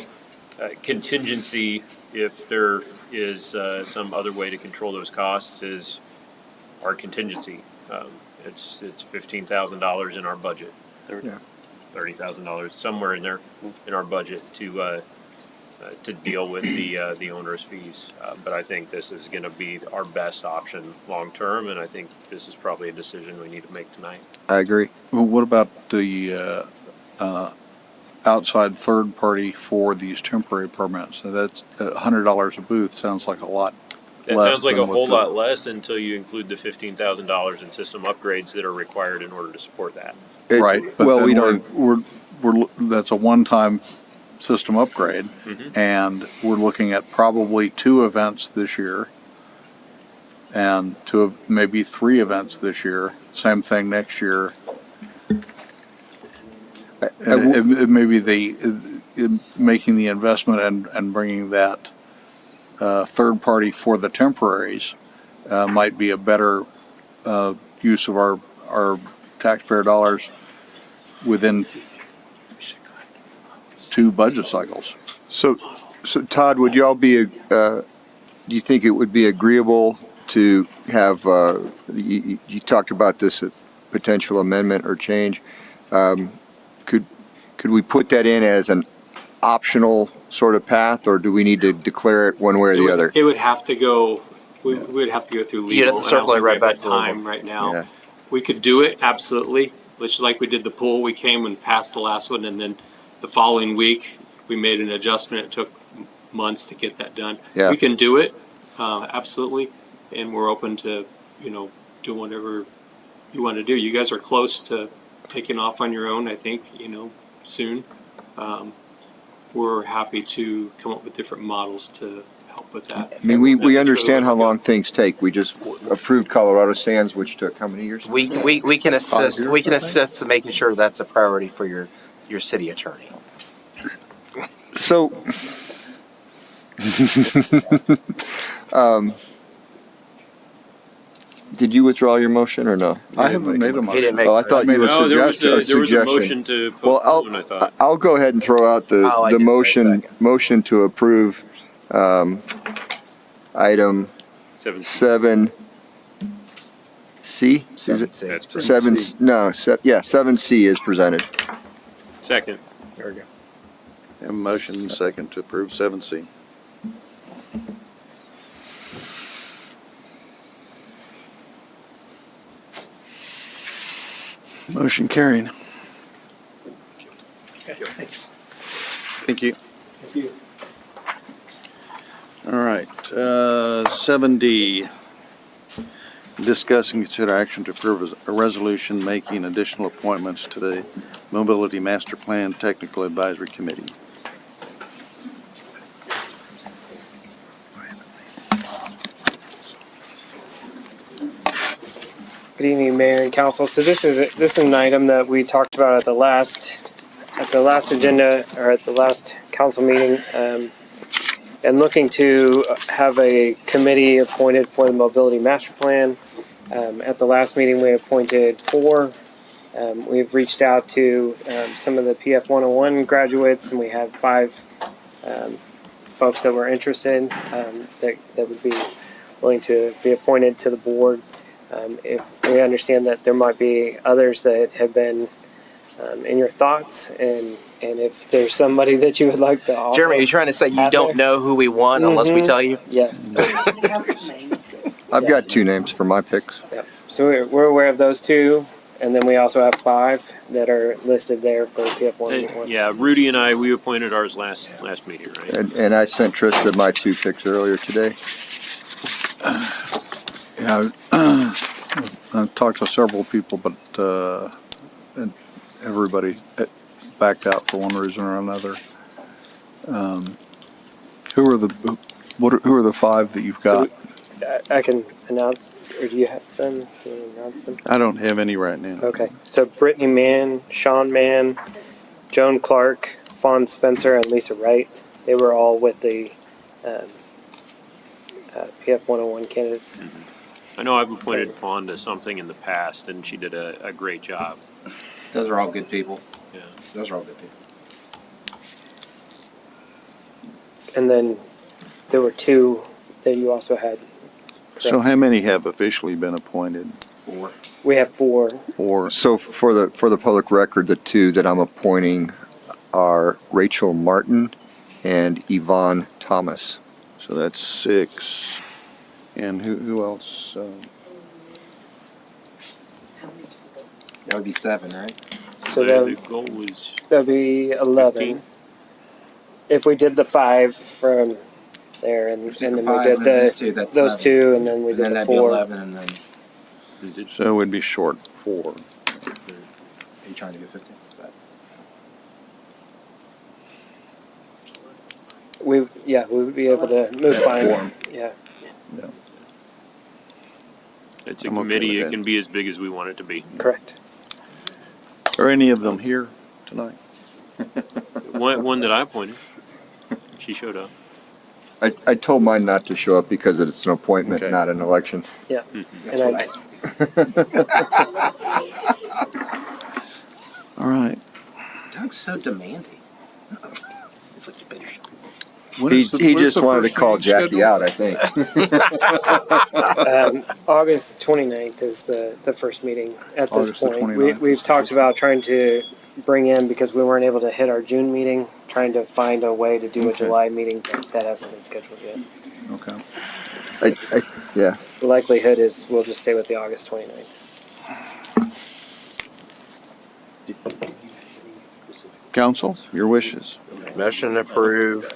contingency, if there is some other way to control those costs, is our contingency. It's $15,000 in our budget. $30,000, somewhere in there in our budget to deal with the owner's fees. But I think this is going to be our best option long term, and I think this is probably a decision we need to make tonight. I agree. Well, what about the outside third party for these temporary permits? So that's $100 a booth. Sounds like a lot. That less sounds like than a what whole the- lot less until you include the $15,000 in system upgrades that are required in order to support that. Right. But Well, then we don't. we're that's a one-time system upgrade, Mm-hmm. and we're looking at probably 2 events this year, and maybe 3 events this year. Same thing next year. It may be making the investment and bringing that third party for the temporaries might be a better use of our taxpayer dollars within 2 budget cycles. So Todd, would y'all be, do you think it would be agreeable to have, you talked about this potential amendment or change. Could we put that in as an optional sort of path, or do we need to declare it one way or the other? It would have to go, we would have to go through legal. You'd have to and I don't circulate think we right have back the to legal. time right now. Yeah. We could do it, absolutely, which like we did the pool, we came and passed the last one, and then the following week, we made an adjustment. It took months to get that done. Yeah. We can do it, absolutely, and we're open to, do whatever you want to do. You guys are close to taking off on your own, I think, soon. We're happy to come up with different models to help with that. I mean, we understand how long things take. We just approved Colorado Sands, which took how many years? We can assist. We can assist in making sure that's a priority for your city attorney. So, did you withdraw your motion or no? I haven't made a motion. He didn't make. Oh, I thought you were No, there was a suggesting. motion to Well, postpone, I thought. I'll go ahead and throw out the Oh, I the did say motion second. motion to approve item 7C. Is it? That's pretty- 7C is presented. Second. There we go. Have a motion and second to approve 7C. Motion carried. Thanks. Thank you. All right, 7D, discuss and consider action to approve a resolution making additional appointments to the Mobility Master Plan Technical Advisory Committee. Good evening, Mayor and Council. So this is an item that we talked about at the last agenda, or at the last council meeting, and looking to have a committee appointed for the Mobility Master Plan. At the last meeting, we appointed 4. We've reached out to some of the PF 101 graduates, and we have 5 folks that were interested that would be willing to be appointed to the board. If we understand that there might be others that have been in your thoughts, and if there's somebody that you would like to offer. Jeremy, are you trying to say you out don't there? know who we want unless we Mhm. tell you? Yes. I've got 2 names for my picks. Yep. So we're aware of those 2, and then we also have 5 that are listed there for PF 101. Yeah, Rudy and I, we appointed ours last meeting, right? And I sent Trista my 2 picks earlier today. Yeah, I've talked to several people, but and everybody backed out for one reason or another. Who are the 5 that you've got? I can announce, or do you have them? Can you announce them? I don't have any right now. Okay. So Brittany Mann, Sean Mann, Joan Clark, Fawn Spencer, and Lisa Wright. They were all with the PF 101 candidates. I know I've appointed Fawn to something in the past, and she did a great job. Those are all good people. Yeah. Those are all good people. And then there were 2 that you also had. So how many have officially been appointed? 4. We have 4. 4. So for the public record, the 2 that I'm appointing are Rachel Martin and Yvonne Thomas. So that's 6. And who else? That would be 7, right? So The goal was that'd be 11. 15. If we did the 5 from there, and did then the we 5 did and then these 2, that's those 7. 2, and then we And did then the that'd be 4. 11, and then So we'd be short 4. are you trying to get 15? Is that? We would be able to move fine. Form. Yeah. It's a I'm okay committee. with It that. can be as big as we want it to be. Correct. Are any of them here tonight? One that I appointed, she showed up. I told mine not to show up because it's an appointment, Okay. not an election. Yeah. That's And what All right. Doug's so demanding. He just wanted to call Jackie out, I think. August 29th is the first meeting at this August the point. 29th. We've talked about trying to bring in, because we weren't able to hit our June meeting, trying to find a way to do a Okay. July meeting, but that hasn't been scheduled yet. Okay. Yeah. The likelihood is we'll just stay with the August 29th. Council, your wishes. Motion to approve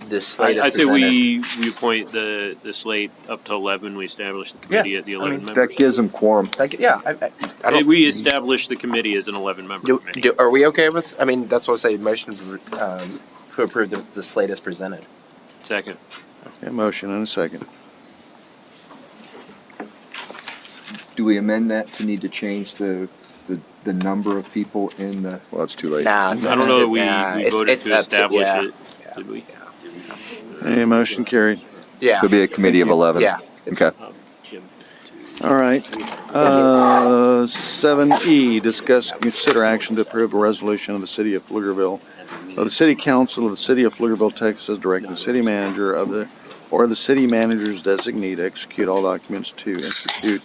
this slate as I say presented. we appoint the slate up to 11. We establish the committee at the 11 members. That gives them quorum. I don't, We establish the committee as an 11-member committee. are we okay with? I mean, that's what I say. Motion to approve the slate as presented. Second. Okay, motion and a second. Do we amend that to need to change the number of people in the? Well, it's too late. Nah, I don't know that we it's- voted it's to up to- establish yeah. it, did we? Okay, motion carried. Yeah. There'll be a committee of 11. Yeah. Okay. All right. 7E, discuss, consider action to approve a resolution of the City of Pflugerville, of the City Council of the City of Pflugerville, Texas, directing the city manager or the city manager's designee to execute all documents to institute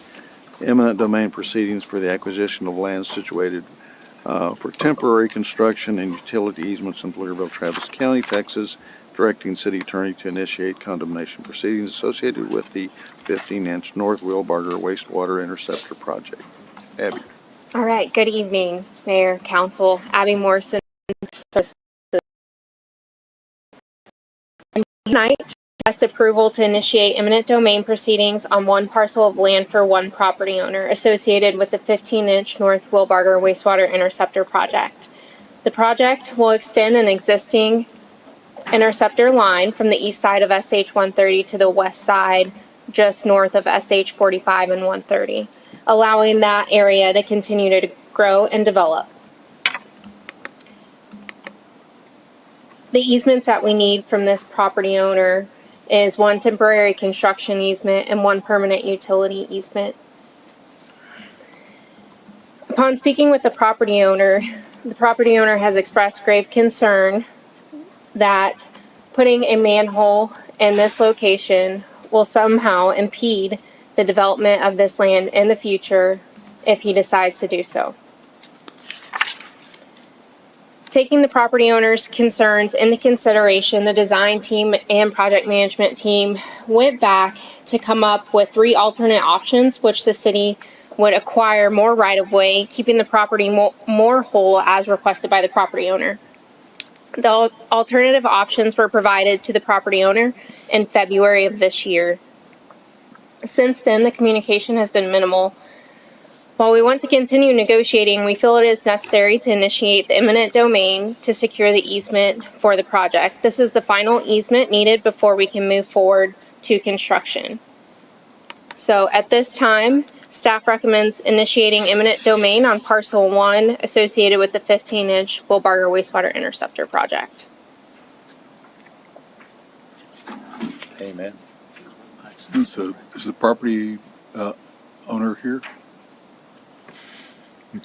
eminent domain proceedings for the acquisition of land situated for temporary construction and utility easements in Pflugerville, Travis County, Texas, directing city attorney to initiate condemnation proceedings associated with the 15-inch North Wilbarger wastewater interceptor project. Abby. All right, good evening, Mayor, Council. Abby Morrison. Tonight, to request approval to initiate eminent domain proceedings on one parcel of land for one property owner associated with the 15-inch North Wilbarger wastewater interceptor project. The project will extend an existing interceptor line from the east side of SH 130 to the west side, just north of SH 45 and 130, allowing that area to continue to grow and develop. The easements that we need from this property owner is one temporary construction easement and one permanent utility easement. Upon speaking with the property owner has expressed grave concern that putting a manhole in this location will somehow impede the development of this land in the future if he decides to do so. Taking the property owner's concerns into consideration, the design team and project management team went back to come up with 3 alternate options, which the city would acquire more right-of-way, keeping the property more whole as requested by the property owner. The alternative options were provided to the property owner in February of this year. Since then, the communication has been minimal. While we want to continue negotiating, we feel it is necessary to initiate the eminent domain to secure the easement for the project. This is the final easement needed before we can move forward to construction. So at this time, staff recommends initiating eminent domain on parcel 1 associated with the 15-inch Wilbarger wastewater interceptor project. Amen. So is the property owner here?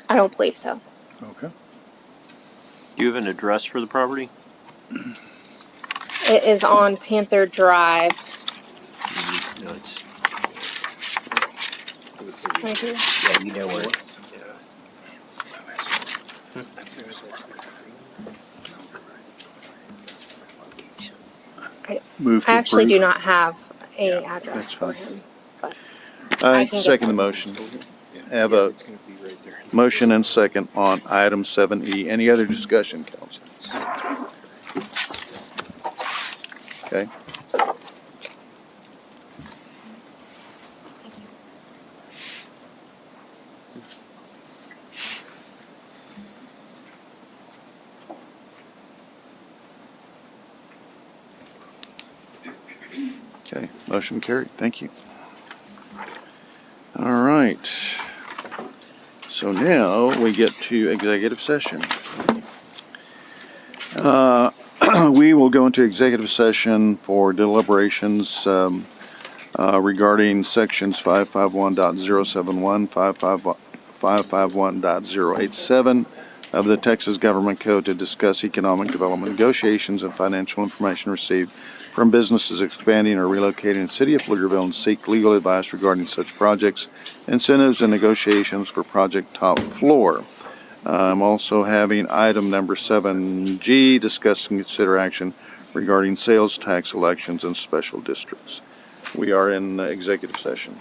I don't believe so. Okay. Do you have an address for the property? It is on Panther Drive. No, it's. Right here. Yeah, you know where it's. Move to I actually approve. do not have a address That's for fine. him. But I can get second the that. motion. Have a motion and second on item 7E. Any other discussion, council? Okay. Okay, motion carried. Thank you. All right. So now we get to executive session. We will go into executive session for deliberations regarding sections 551.071, 551.087, of the Texas Government Code to discuss economic development negotiations and financial information received from businesses expanding or relocating in the city of Pflugerville and seek legal advice regarding such projects, incentives, and negotiations for project top floor. I'm also having item number 7G, discuss and consider action regarding sales tax elections in special districts. We are in executive session.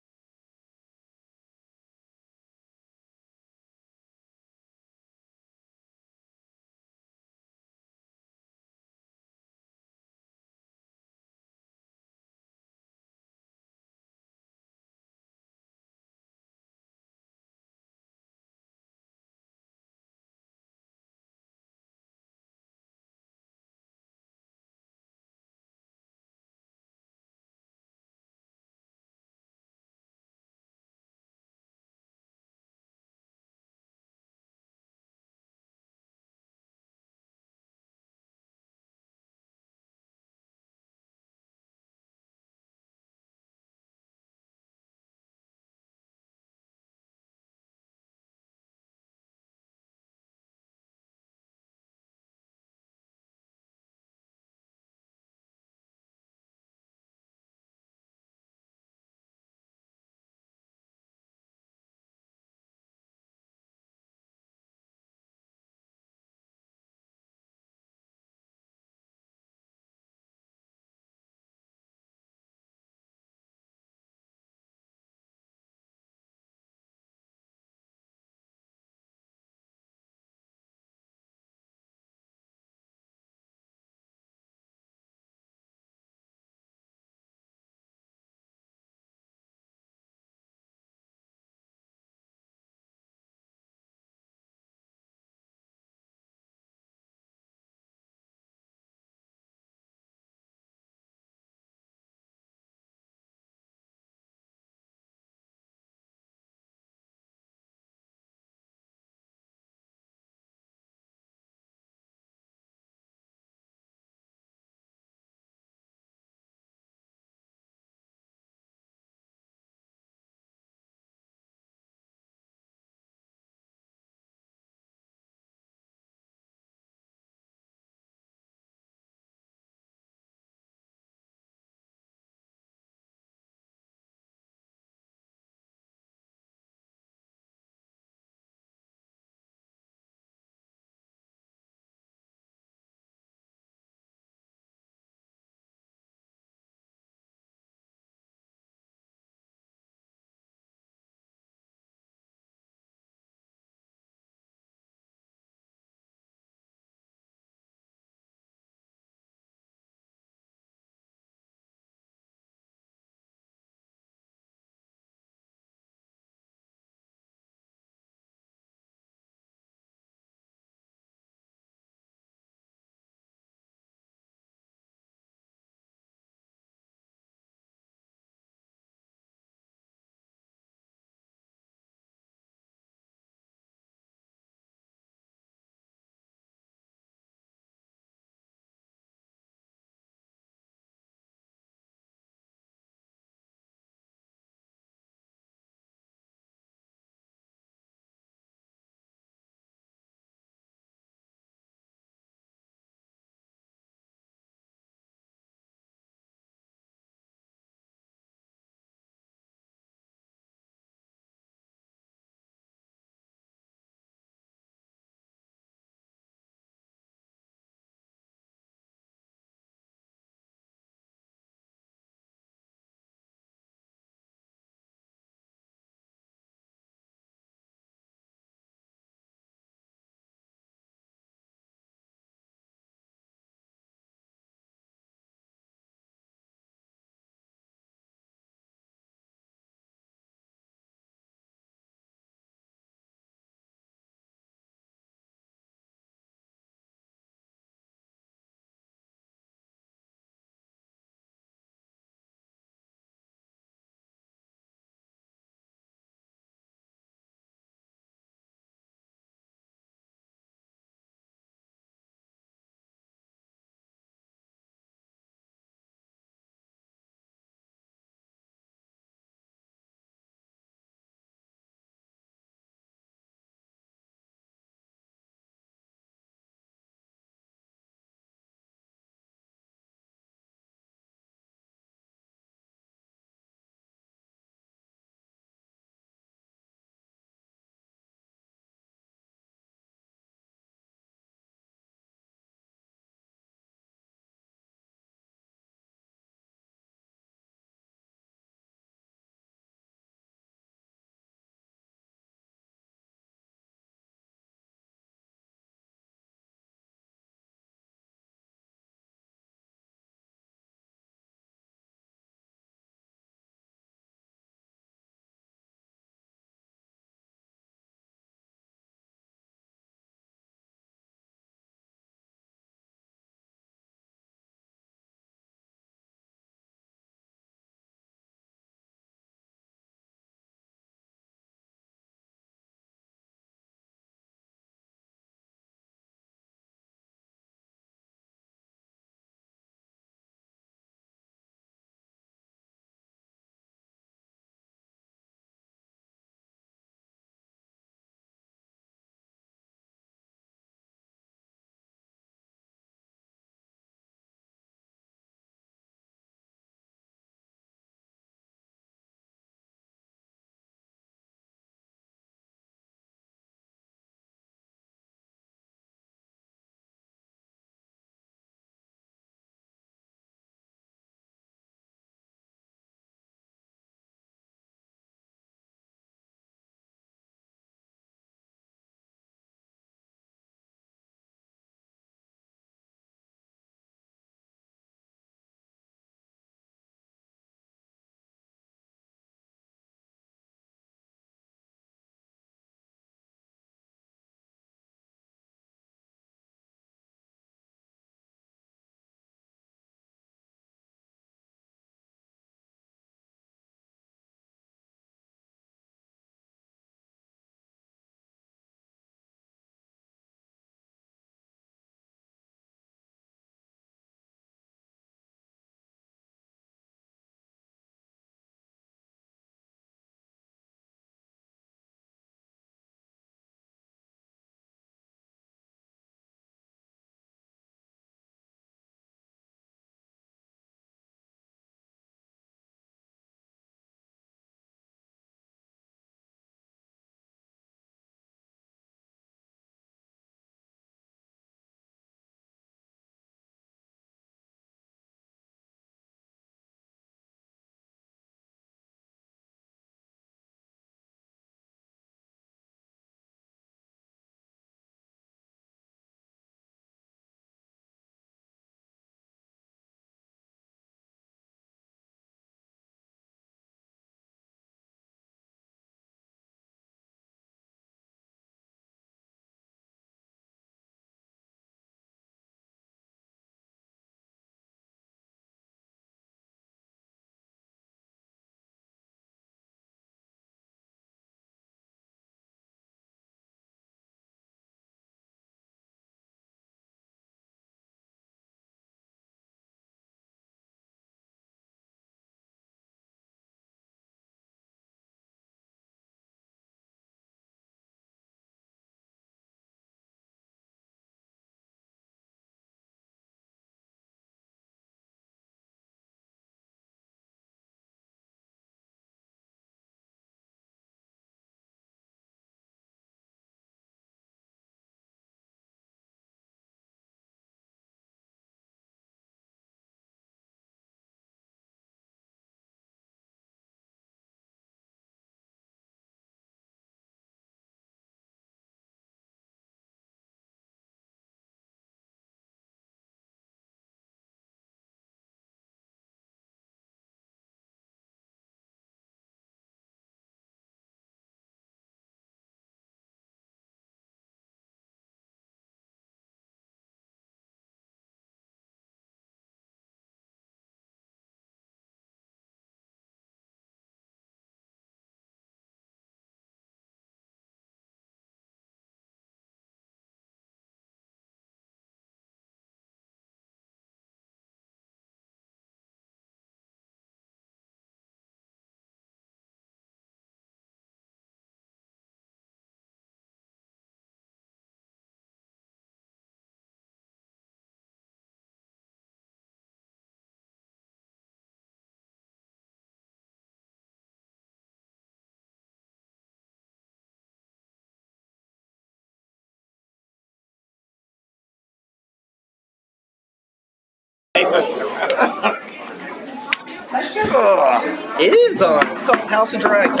It is on. It's called House of Dragons.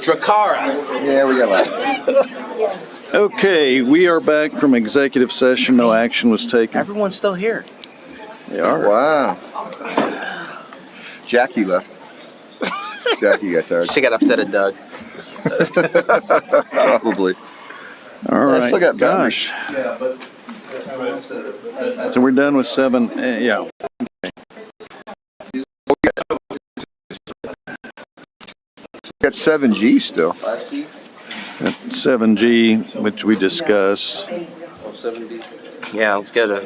Drakara. Yeah, we got that. Okay, we are back from executive session. No action was taken. Everyone's still here. They are. Wow. Jackie left. Jackie got tired. She got upset at Doug. Probably. All I right. still got Gosh. Yeah, but. So we're done with 7. Yeah. Got 7G still. 7G, which we discussed. Yeah, let's go to.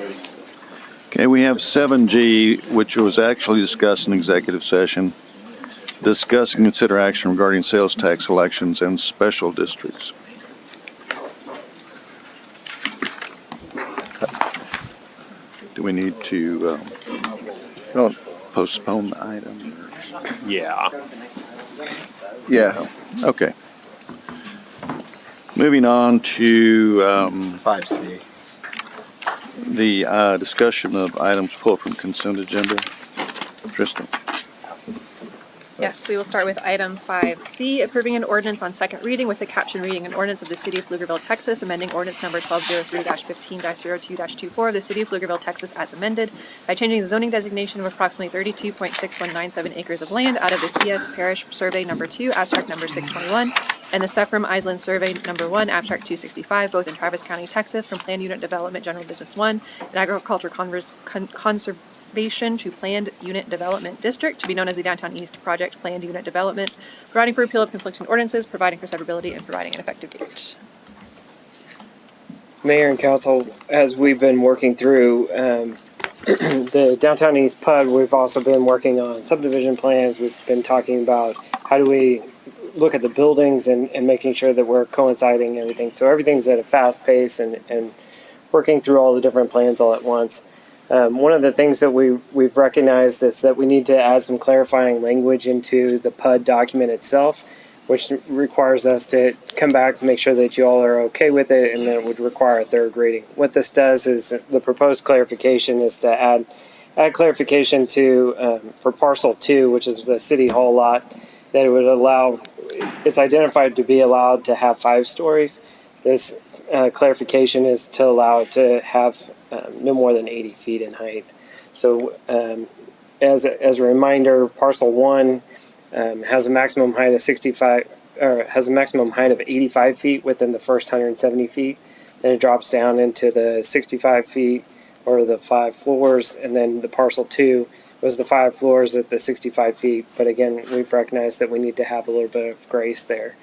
Okay, we have 7G, which was actually discussed in executive session. Discuss and consider action regarding sales tax elections and special districts. Do we need to postpone the item? Yeah. Yeah. Okay. Moving on to 5C. the discussion of items pulled from consent agenda. Tristan. Yes, we will start with item 5C, approving an ordinance on second reading with the caption reading an ordinance of the City of Pflugerville, Texas, amending ordinance number 1203-15-02-24 of the City of Pflugerville, Texas as amended by changing the zoning designation of approximately 32.6197 acres of land out of the CS Parish Survey Number 2, abstract number 621, and the Sephram Island Survey Number 1, abstract 265, both in Travis County, Texas, from Planned Unit Development General Business 1 and Agriculture Conservation to Planned Unit Development District, to be known as the Downtown East Project Planned Unit Development, providing for repeal of conflicting ordinances, providing for severability, and providing an effective date. Mayor and council, as we've been working through the Downtown East PUD, we've also been working on subdivision plans. We've been talking about how do we look at the buildings and making sure that we're coinciding everything. So everything's at a fast pace and working through all the different plans all at once. One of the things that we've recognized is that we need to add some clarifying language into the PUD document itself, which requires us to come back and make sure that you all are okay with it, and that it would require a third reading. What this does is the proposed clarification is to add clarification to for parcel 2, which is the City Hall lot, that it would allow, it's identified to be allowed to have 5 stories. This clarification is to allow it to have no more than 80 feet in height. So as a reminder, parcel 1 has a maximum height of 85 feet within the first 170 feet. Then it drops down into the 65 feet or the 5 floors, and then the parcel 2 was the 5 floors at the 65 feet. But again, we've recognized that we need to have a little bit of grace there.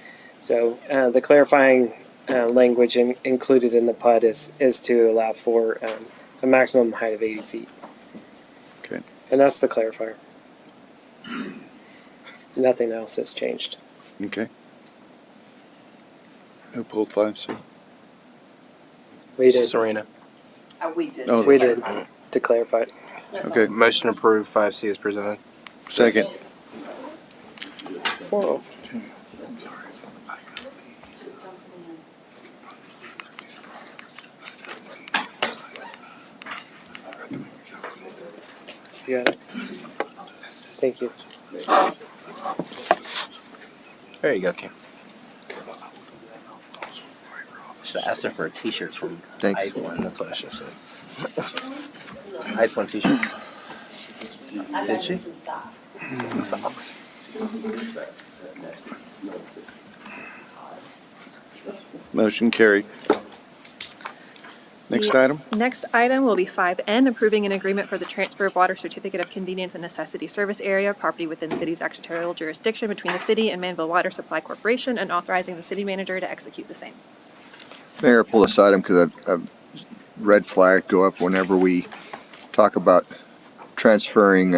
So the clarifying language included in the PUD is to allow for a maximum height of 80 feet. Okay. And that's the clarifier. Nothing else has changed. Okay. Who pulled 5C? We did. Serena. We did. Oh, We did to clarify it. Okay. Motion approved. 5C is presented. Second. Whoa. You got it. Thank you. There you go, Kim. Should have asked her for a T-shirt from Thanks. Iceland. That's what I should have said. Iceland T-shirt. Did she? Socks. Motion carried. Next The item? Next item will be 5N, approving an agreement for the transfer of water certificate of convenience and necessity service area, property within city's extraterritorial jurisdiction between the city and Manville Water Supply Corporation, and authorizing the city manager to execute the same. Mayor, pull this item because a red flag go up whenever we talk about transferring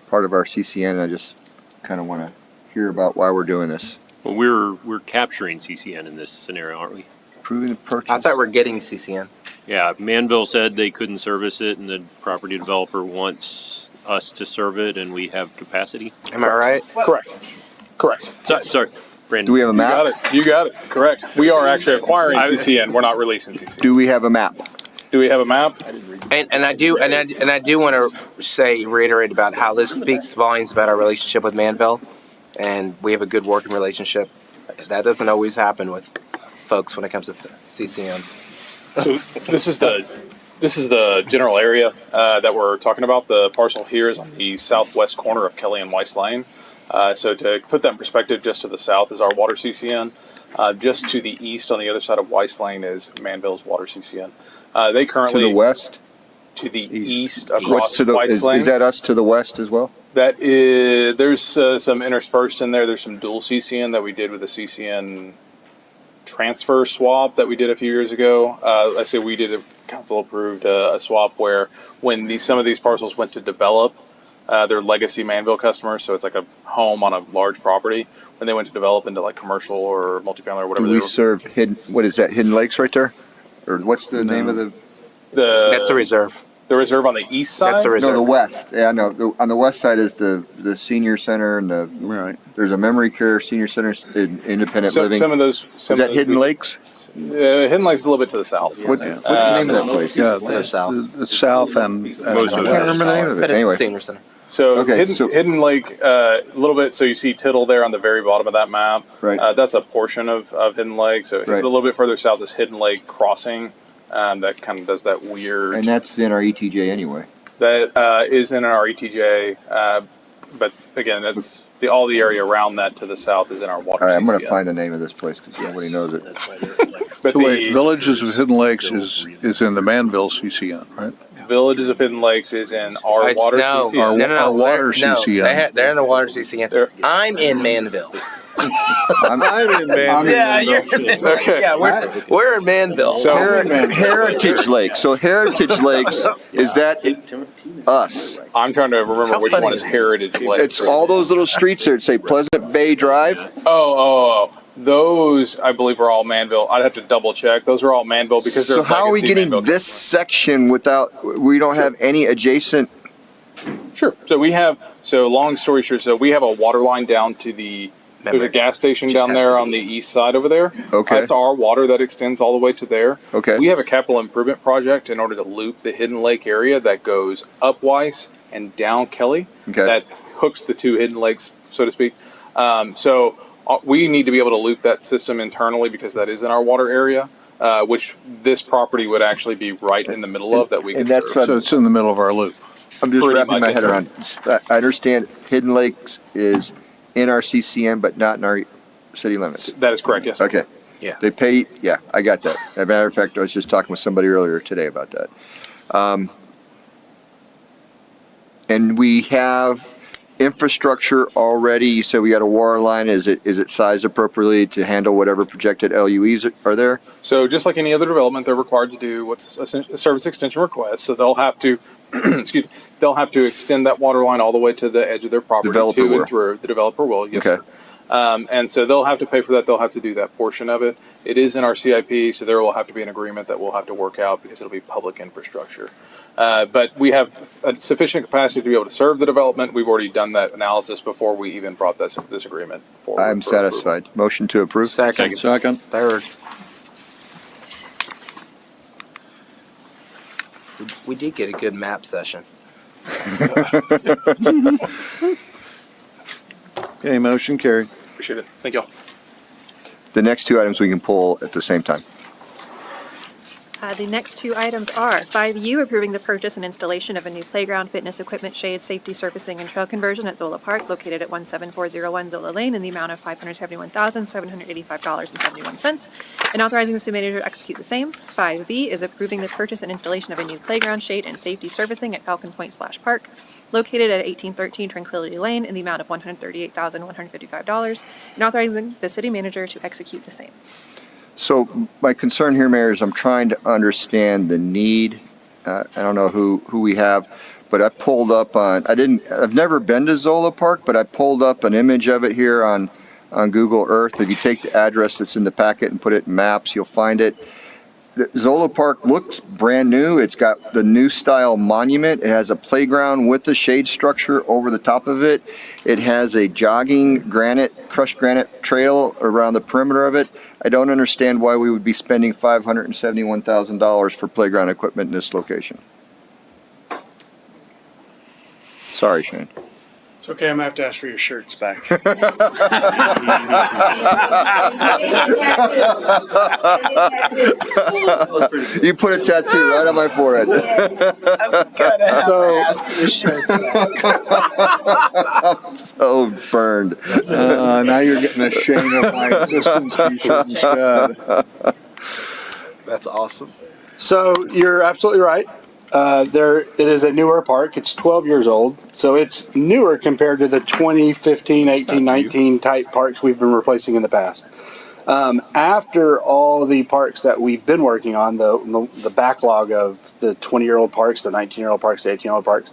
part of our CCN. I just kind of want to hear about why we're doing this. Well, we're capturing CCN in this scenario, aren't we? Approving the purchase. I thought we're getting CCN. Yeah, Manville said they couldn't service it, and the property developer wants us to serve it, and we have capacity. Am I right? Correct. Correct. Sorry, Brandon. Do we have a You got map? it. You got it. Correct. We are actually acquiring CCN. We're not releasing CCN. Do we have a map? Do we have a map? And I do want to reiterate about how this speaks volumes about our relationship with Manville, and we have a good working relationship. That doesn't always happen with folks when it comes to CCNs. So this is the general area that we're talking about. The parcel here is on the southwest corner of Kelly and Weiss Lane. So to put that in perspective, just to the south is our water CCN. Just to the east on the other side of Weiss Lane is Manville's water CCN. They currently To the west? to the east across What's to the, Weiss Lane. is that us to the west as well? That is, there's some interspersed in there. There's some dual CCN that we did with a CCN transfer swap that we did a few years ago. I say we did a council approved a swap where when some of these parcels went to develop, they're legacy Manville customers, so it's like a home on a large property. When they went to develop into like commercial or multifamily or whatever, Do we serve what is that, Hidden Lakes right there? Or what's the name of the? That's the reserve. The reserve on the east side? That's the reserve. No, the west. Yeah, no. On the west side is the senior center and there's a memory care senior center, independent living. Some of those. Is that Hidden Lakes? Hidden Lakes is a little bit to the south. What's the name of that place? Yeah, the south. The south and. I can't remember the name of it. But it's Anyway. the senior center. So, Okay, Hidden Lake, a little bit. So you see Tittle there on the very bottom of that map. Right. That's a portion of Hidden Lake. So Right. a little bit further south is Hidden Lake Crossing. That kind of does that weird. And that's in our ETJ anyway. That is in our ETJ, but again, that's all the area around that to the south is in our water. All right, I'm going CCN. to find the name of this place because nobody knows it. But So wait, the Villages of Hidden Lakes is in the Manville CCN, right? Villages of Hidden Lakes is in our It's- water no, CCN. no, no, Our water they're- no, CCN. they're in the water CCN. I'm in Manville. I'm in Manville. Yeah, you're. Okay. Yeah, we're in Manville. So Heritage Lakes. So Heritage Lakes, is that us? I'm trying to remember How which funny one is is Heritage Lake. It's all those little streets there that say Pleasant Bay Drive. Oh. Those, I believe, are all Manville. I'd have to double check. Those are all Manville because they're So how are we legacy getting Manville this section we don't have any adjacent? Sure. So long story short, so we have a water line down to there's a gas station Just down has there to on the east side over there. Okay. That's our water that extends all the way to there. Okay. We have a capital improvement project in order to loop the Hidden Lake area that goes up Weiss and down Kelly. Okay. That hooks the two Hidden Lakes, so to speak. We need to be able to loop that system internally because that is in our water area, which this property would actually be right in the middle of that we could And that's serve. So it's in the middle of our loop. I'm just Pretty wrapping much, my yes, head sir. around. I understand Hidden Lakes is in our CCN, but not in our city limits. That is correct, yes. Sir. Okay. Yeah. They pay. Yeah, I got that. As a matter of fact, I was just talking with somebody earlier today about that. And we have infrastructure already. You said we got a water line. Is it sized appropriately to handle whatever projected LUEs are there? So just like any other development, they're required to do what's a service extension request. So they'll have to, excuse me, they'll have to extend that water line all the way to the edge of their property Developer to will. and through. The developer will, yes, Okay. sir. And so they'll have to pay for that. They'll have to do that portion of it. It is in our CIP, so there will have to be an agreement that we'll have to work out because it'll be public infrastructure. But we have sufficient capacity to be able to serve the development. We've already done that analysis before we even brought this agreement forward. I'm for approval. satisfied. Motion to approve. Second. Third. We did get a good map session. Okay, motion carried. Appreciate it. Thank y'all. The next two items we can pull at the same time. The next two items are 5U, approving the purchase and installation of a new playground, fitness equipment, shade, safety surfacing, and trail conversion at Zola Park, located at 17401 Zola Lane, in the amount of $571,785.71, and authorizing the city manager to execute the same. 5B is approving the purchase and installation of a new playground, shade, and safety surfacing at Falcon Point Splash Park, located at 1813 Tranquility Lane, in the amount of $138,155, and authorizing the city manager to execute the same. So my concern here, Mayor, is I'm trying to understand the need. I don't know who we have, but I pulled up I've never been to Zola Park, but I pulled up an image of it here on Google Earth. If you take the address that's in the packet and put it in maps, you'll find it. the Zola Park looks brand new. It's got the new style monument. It has a playground with the shade structure over the top of it. It has a jogging crushed granite trail around the perimeter of it. I don't understand why we would be spending $571,000 for playground equipment in this location. Sorry, Shane. It's okay. I'm gonna have to ask for your shirts back. You put a tattoo right on my forehead. So I'm so burned. Now you're getting a Shane of my existence t-shirt instead. That's awesome. So you're absolutely right. It is a newer park. It's 12 years old, so it's newer compared to the 2015, 18, 19 type parks we've been replacing in the past. After all the parks that we've been working on, the backlog of the 20-year-old parks, the 19-year-old parks, the 18-year-old parks,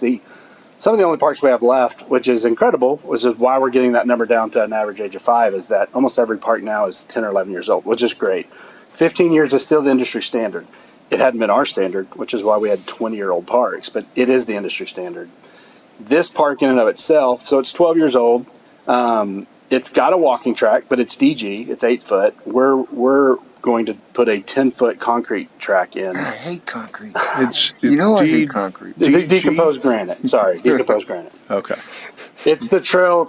some of the only parks we have left, which is incredible, which is why we're getting that number down to an average age of 5, is that almost every park now is 10 or 11 years old, which is great. 15 years is still the industry standard. It hadn't been our standard, which is why we had 20-year-old parks, but it is the industry standard. This park in and of itself, so it's 12 years old. It's got a walking track, but it's DG. It's 8 foot. We're going to put a 10-foot concrete track in. I hate concrete. I hate concrete. Decomposed granite. Sorry, decomposed granite. Okay. It's the trail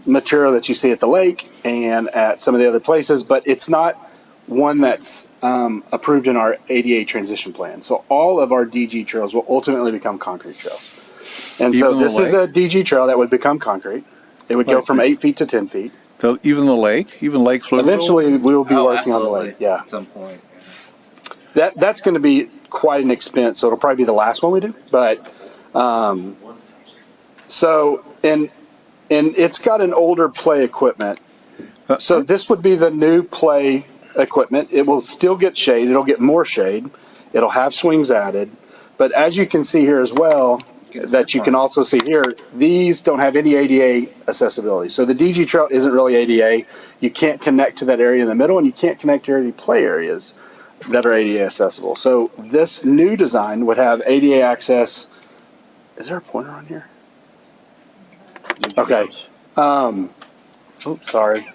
material that you see at the lake and at some of the other places, but it's not one that's approved in our ADA transition plan. So all of our DG trails will ultimately become concrete trails. And so this is a DG trail that would become concrete. It would go from 8 feet to 10 feet. Even Lake Fluvial? Eventually, we will be working on the lake. Yeah, at some point. That's going to be quite an expense. So it'll probably be the last one we do. But so and it's got an older play equipment. So this would be the new play equipment. It will still get shade. It'll get more shade. It'll have swings added. But as you can see here as well, that you can also see here, these don't have any ADA accessibility. So the DG trail isn't really ADA. You can't connect to that area in the middle, and you can't connect to any play areas that are ADA accessible. So this new design would have ADA access. Is there a pointer on here? Okay. Sorry.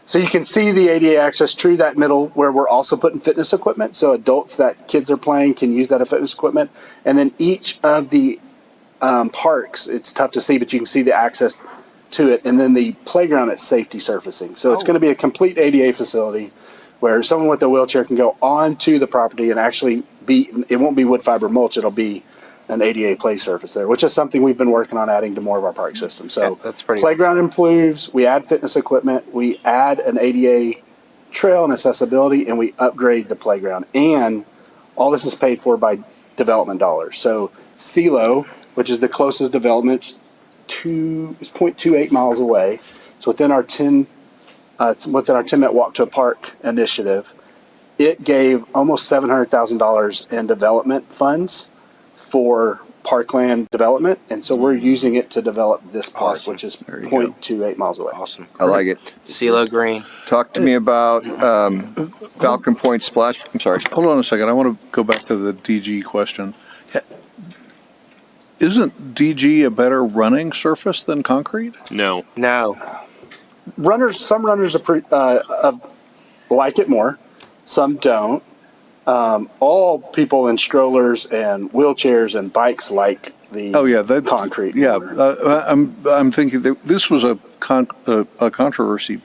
So you can see the ADA access through that middle where we're also putting fitness equipment. So adults that kids are playing can use that fitness equipment. And then each of the parks, it's tough to see, but you can see the access to it. And then the playground at safety surfacing. So it's going to be a complete ADA facility where someone with a wheelchair can go onto the property and actually it won't be wood fiber mulch, it'll be an ADA play surface there, which is something we've been working on adding to more of our park system. So that's pretty playground improves, we add fitness equipment, we add an ADA trail and accessibility, and we upgrade the playground. And all this is paid for by development dollars. So CeLo, which is the closest development, is 0.28 miles away. It's within our 10-minute walk to a park initiative. It gave almost $700,000 in development funds for parkland development, and so we're using it to develop this park, which is 0.28 miles away. Awesome. I like it. CeLo Green. Talk to me about Falcon Point Splash. I'm sorry. Hold on a second. I want to go back to the DG question. Isn't DG a better running surface than concrete? No. Some runners like it more, some don't. All people in strollers and wheelchairs and bikes like the concrete. Yeah, I'm thinking that this was a controversy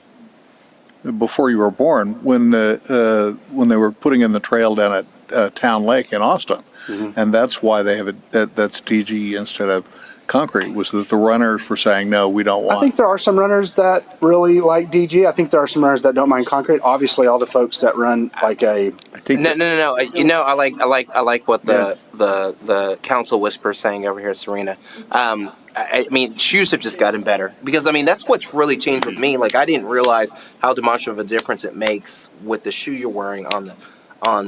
before you were born when they were putting in the trail down at Town Lake in Austin, and that's why they have that's DG instead of concrete. Was that the runners were saying no, we don't want. I think there are some runners that really like DG. I think there are some runners that don't mind concrete. Obviously, all the folks that run like a No. You know, I like what the council whisper saying over here, Serena. I mean, shoes have just gotten better because I mean that's what's really changed with me. Like I didn't realize how much of a difference it makes with the shoe you're wearing on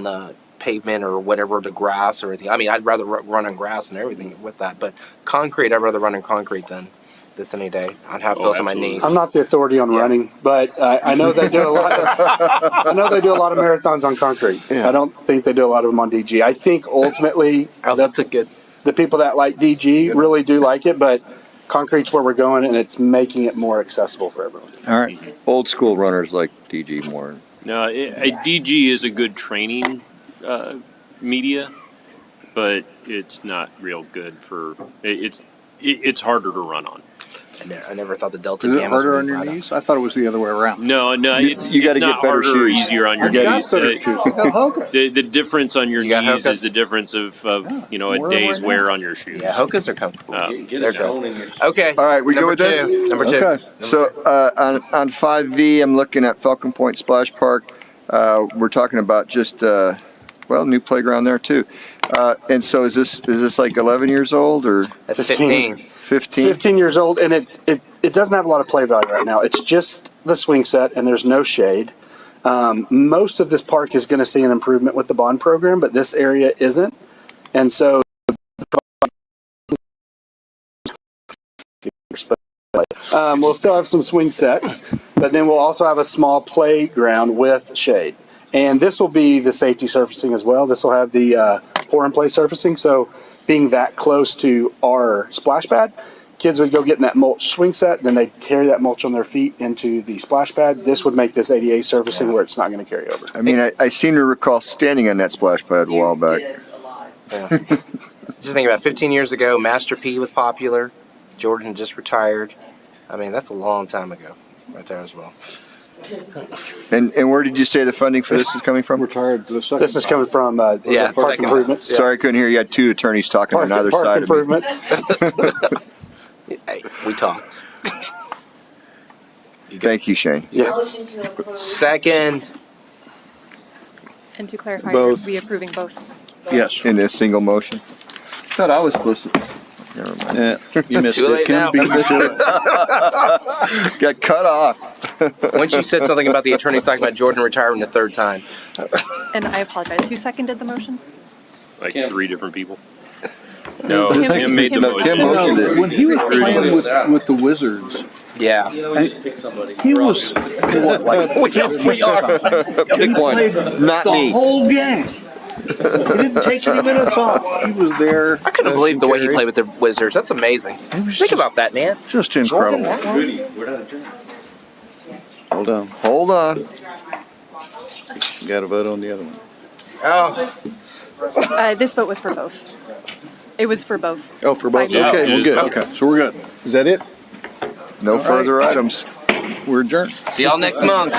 the pavement or whatever, the grass or anything. I mean, I'd rather run on grass and everything with that, but concrete, I'd rather run on concrete than this any day on how it feels on my knees. I'm not the authority on running, but I know they do a lot of. I know they do a lot of marathons on concrete. I don't think they do a lot of them on DG. I think ultimately that's a good. The people that like DG really do like it, but concrete's where we're going, and it's making it more accessible for everyone. All right. Old school runners like DG more. No, DG is a good training media, but it's not real good for it's harder to run on. I never thought the Delta Is it Gammas harder would on be your right up. knees? I thought it was the other way around. No, it's you gotta not get better harder or shoes. easier on your I got knees. better shoes. I got Hokas. The difference on your got knees Hokas? is the difference of wear a 'em day's right wear now. on your shoes. Yeah, Hokas are comfortable. They're good. Okay. All right, we go with this? Number two. Okay. So on 5V, I'm looking at Falcon Point Splash Park. We're talking about just, new playground there too. And so is this like 11 years old or? That's 15. 15? 15 years old, and it doesn't have a lot of play value right now. It's just the swing set, and there's no shade. Most of this park is going to see an improvement with the bond program, but this area isn't. And so we'll still have some swing sets, but then we'll also have a small playground with shade. And this will be the safety surfacing as well. This will have the pour and play surfacing. So being that close to our splash pad, kids would go get in that mulch swing set, then they'd carry that mulch on their feet into the splash pad. This would make this ADA surfacing where it's not going to carry over. I mean, I seem to recall standing on that splash pad a while back. Yeah. Just think about 15 years ago, Master P was popular. Jordan just retired. I mean, that's a long time ago, right there as well. And where did you say the funding for this is coming from? Retired. This is coming from park improvements. Sorry, I couldn't hear. You had two attorneys talking on either Park side improvements. of me. Hey, we talk. Thank you, Shane. Second. And to clarify, Both. are we approving both? Yes. In this single motion. Thought I was supposed to. Never mind. Yeah, you missed Too it. late Kim now. beat you to it. Got cut off. Once you said something about the attorneys talking about Jordan retiring the third time. And I apologize. Who seconded the motion? Like 3 different people. No, Kim- Kim made the Kim- motion. Kim motioned it. When he was playing with the Wizards, Yeah. he was We are. Pick one. Not the me. whole game. He didn't take any minutes off. He was there. I couldn't believe the way he played with the Wizards. That's amazing. Think about that, man. Just incredible. Hold on. Hold on. Got to vote on the other one. Oh. This vote was for both. It was for both. Oh, for both. Yeah. Okay, well, good. Okay. So we're good. Is that it? No further items. We're adjourned. See y'all next month.